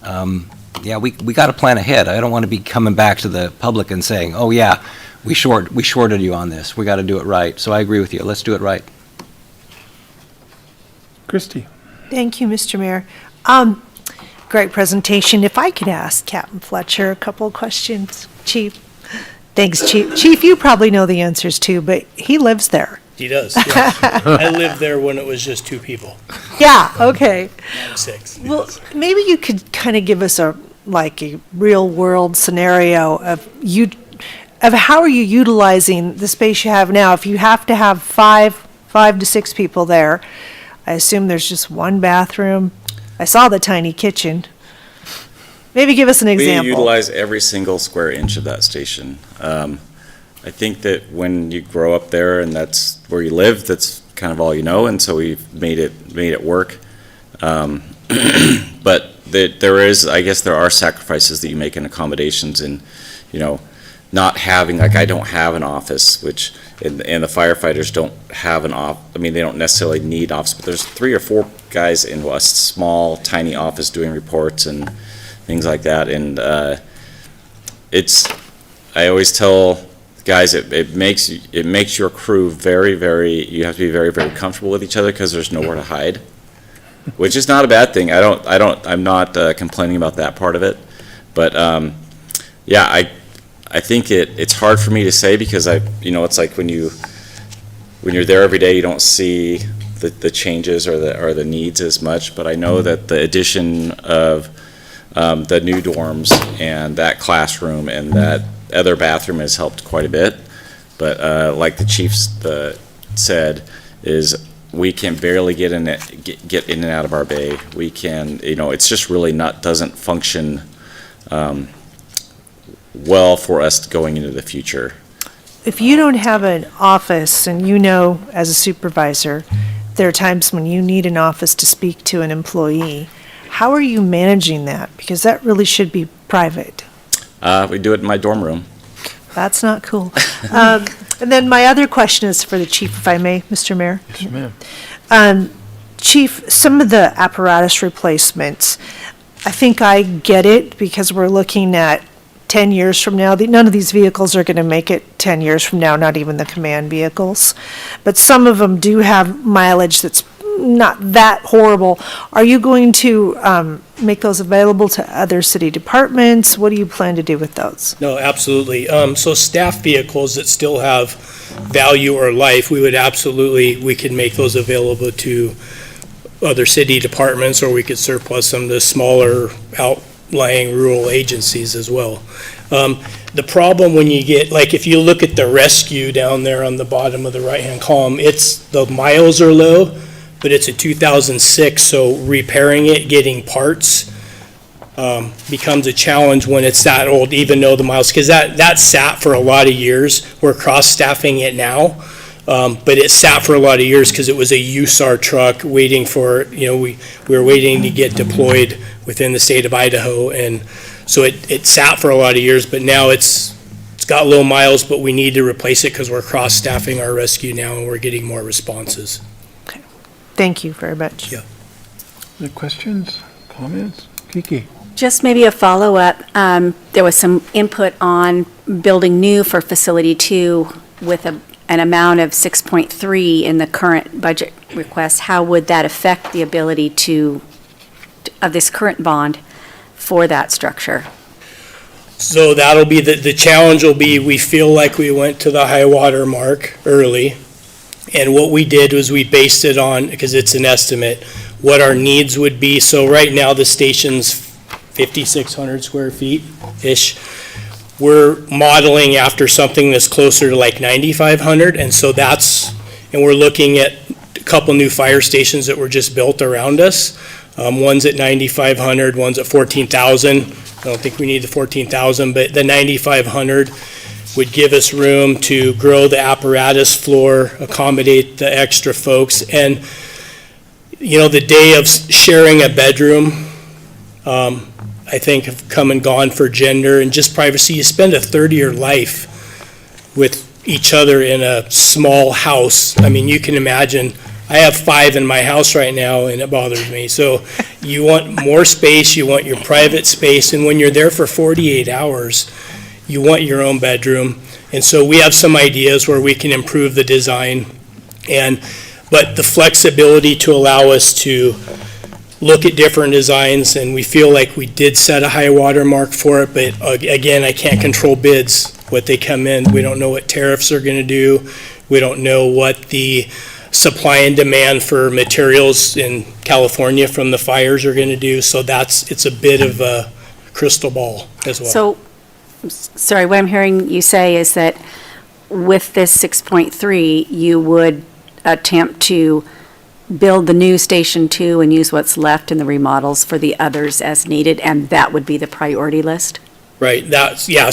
We got to plan ahead. I don't want to be coming back to the public and saying, oh yeah, we shorted you on this. We got to do it right. So I agree with you. Let's do it right. Christie. Thank you, Mr. Mayor. Great presentation. If I could ask Captain Fletcher a couple of questions. Chief. Thanks, Chief. Chief, you probably know the answers too, but he lives there. He does, yes. I lived there when it was just 2 people. Yeah, okay. Now 6. Well, maybe you could kind of give us a real-world scenario of how are you utilizing the space you have now? If you have to have 5 to 6 people there, I assume there's just one bathroom. I saw the tiny kitchen. Maybe give us an example. We utilize every single square inch of that station. I think that when you grow up there and that's where you live, that's kind of all you know, and so we've made it work. But I guess there are sacrifices that you make in accommodations, and, not having, like, I don't have an office, which, and the firefighters don't have they don't necessarily need office, but there's 3 or 4 guys in a small, tiny office doing reports and things like that, and I always tell guys, it makes your crew very, very, you have to be very, very comfortable with each other, because there's nowhere to hide, which is not a bad thing. I'm not complaining about that part of it, but yeah, I think it's hard for me to say, because it's like when you're there every day, you don't see the changes or the needs as much, but I know that the addition of the new dorms and that classroom and that other bathroom has helped quite a bit. But like the chief said, is we can barely get in and out of our bay. We can, it's just really doesn't function well for us going into the future. If you don't have an office, and as a supervisor, there are times when you need an office to speak to an employee, how are you managing that? Because that really should be private. We do it in my dorm room. That's not cool. And then my other question is for the chief, if I may, Mr. Mayor. Yes, ma'am. Chief, some of the apparatus replacements, I think I get it, because we're looking at 10 years from now. None of these vehicles are going to make it 10 years from now, not even the command vehicles. But some of them do have mileage that's not that horrible. Are you going to make those available to other city departments? What do you plan to do with those? No, absolutely. So staff vehicles that still have value or life, we could make those available to other city departments, or we could surplus them to smaller outlying rural agencies as well. The problem when you get, like, if you look at the rescue down there on the bottom of the right-hand column, the miles are low, but it's a 2006, so repairing it, getting parts, becomes a challenge when it's that old, even though the miles, because that sat for a lot of years. We're cross-staffing it now, but it sat for a lot of years because it was a USAR truck waiting for, we were waiting to get deployed within the state of Idaho, and so it sat for a lot of years, but now it's got low miles, but we need to replace it because we're cross-staffing our rescue now, and we're getting more responses. Thank you very much. Yeah. Any questions, comments? Kiki? Just maybe a follow-up. There was some input on building new for Facility 2 with an amount of 6.3 in the current budget request. How would that affect the ability of this current bond for that structure? So that'll be, the challenge will be, we feel like we went to the high water mark early. And what we did was we based it on, because it's an estimate, what our needs would be. So right now the station's 5,600 square feet-ish. We're modeling after something that's closer to like 9,500. And so and we're looking at a couple new fire stations that were just built around us. One's at 9,500, one's at 14,000. I don't think we need the 14,000, but the 9,500 would give us room to grow the apparatus floor, accommodate the extra folks. And, the day of sharing a bedroom, I think have come and gone for gender and just privacy. You spend a third of your life with each other in a small house. I mean, you can imagine, I have 5 in my house right now, and it bothers me. So you want more space, you want your private space, and when you're there for 48 hours, you want your own bedroom. And so we have some ideas where we can improve the design, but the flexibility to allow us to look at different designs, and we feel like we did set a high water mark for it, but again, I can't control bids, what they come in. We don't know what tariffs are going to do. We don't know what the supply and demand for materials in California from the fires are going to do. So it's a bit of a crystal ball as well. So, sorry, what I'm hearing you say is that with this 6.3, you would attempt to build the new Station 2 and use what's left in the remodels for the others as needed, and that would be the priority list? Right,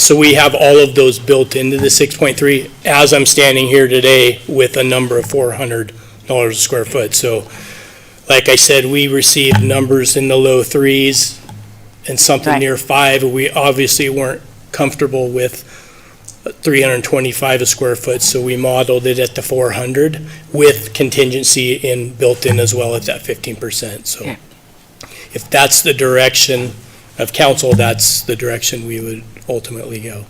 so we have all of those built into the 6.3 as I'm standing here today with a number of 400 a square foot. So, like I said, we received numbers in the low threes and something Right. near 5. We obviously weren't comfortable with 325 a square foot, so we modeled it at the 400 with contingency built in as well at that 15%. So Yeah. if that's the direction of council, that's the direction we would ultimately go.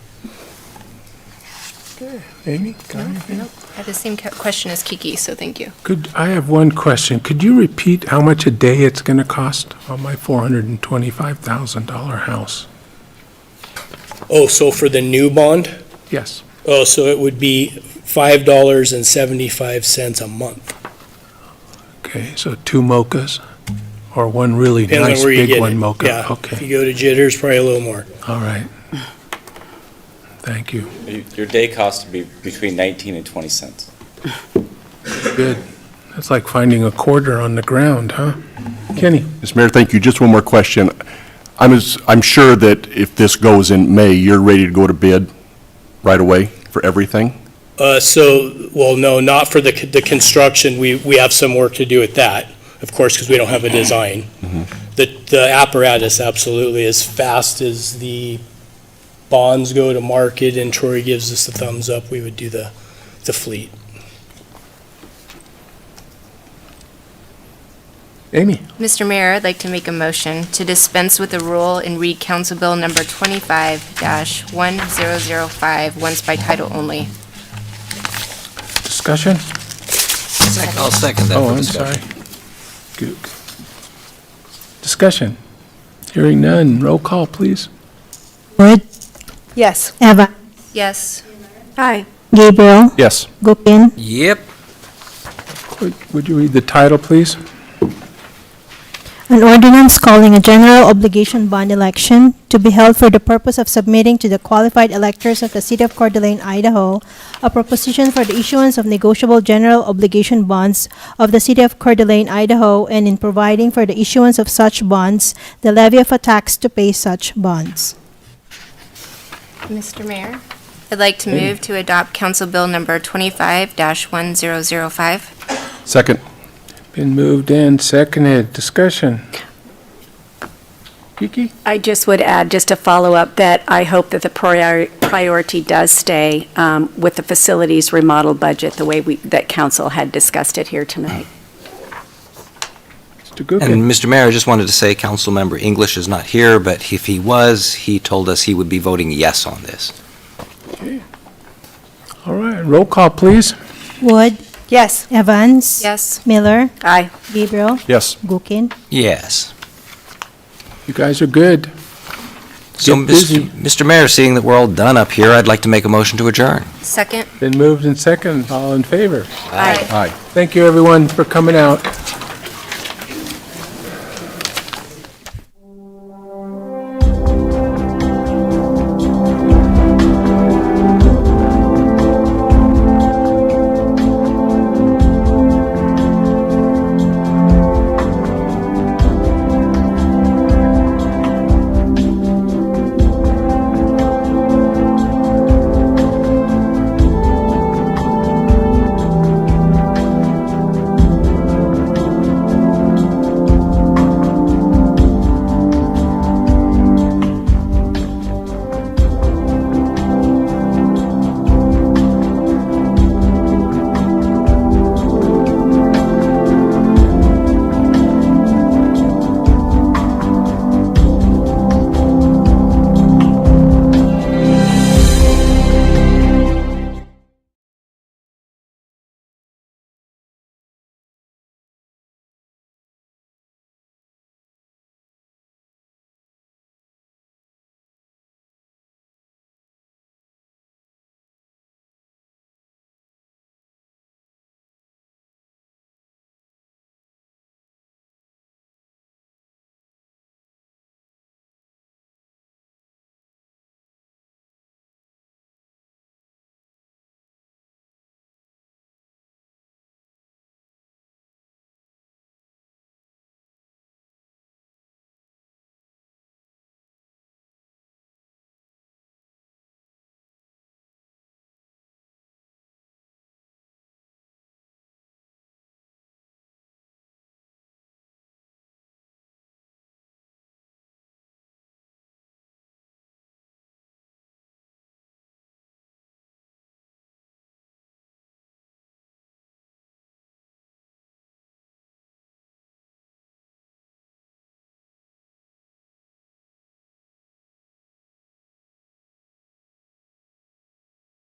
Amy? got anything? Nope. I had the same question as Kiki, so thank you. I have one question. Could you repeat how much a day it's going to cost on my $425,000 house? Oh, so for the new bond? Yes. Oh, so it would be $5.75 a month. Okay, so 2 mochas or one really Depends on nice where you big get one it. mocha? Yeah. If Okay, you go to Jitters, probably a little more. all right. Thank you. Your day cost would be between 19 and 20 cents. Good. That's like finding a quarter on the ground, huh? Kenny? Mr. Mayor, thank you. Just one more question. I'm sure that if this goes in May, you're ready to go to bid right away for everything? Well, no, not for the construction. We have some work to do with that, of course, because we don't have a design. The apparatus, absolutely, as fast as the bonds go to market and Troy gives us the thumbs up, we would do the fleet. Amy? Mr. Mayor, I'd like to make a motion to dispense with the rule and read Council Bill number 25-1005 once by title only. Discussion? I'll second that Oh, for I'm discussion. sorry. Gook. Discussion? Hearing none. Roll call, please. Wood, Yes. Eva, Yes. Aye. Gabriel, Yes. Gopin, Yep. Would you read the title, please? an ordinance calling a general obligation bond election to be held for the purpose of submitting to the qualified electors of the City of Coeur d'Alene, Idaho, a proposition for the issuance of negotiable general obligation bonds of the City of Coeur d'Alene, Idaho, and in providing for the issuance of such bonds, the levy of a tax to pay such bonds. Mr. Mayor, I'd like to move to adopt Council Bill number 25-1005. Second. Been moved and seconded. Discussion? Kiki? I just would add, just to follow up, that I hope that the priority does stay with the facilities remodel budget, the way that council had discussed it here tonight. Mr. Gookin? And Mr. Mayor, I just wanted to say Councilmember English is not here, but if he was, he told us he would be voting yes on this. Okay. All right, roll call, please. Wood, Yes. Evans, Yes. Miller, Aye. Gabriel, Yes. Gukin. Yes. You guys are good. So, Get busy. Mr. Mayor, seeing that we're all done up here, I'd like to make a motion to adjourn. Second. Been moved and seconded. All in favor? Aye. Aye. Thank you, everyone, for coming out.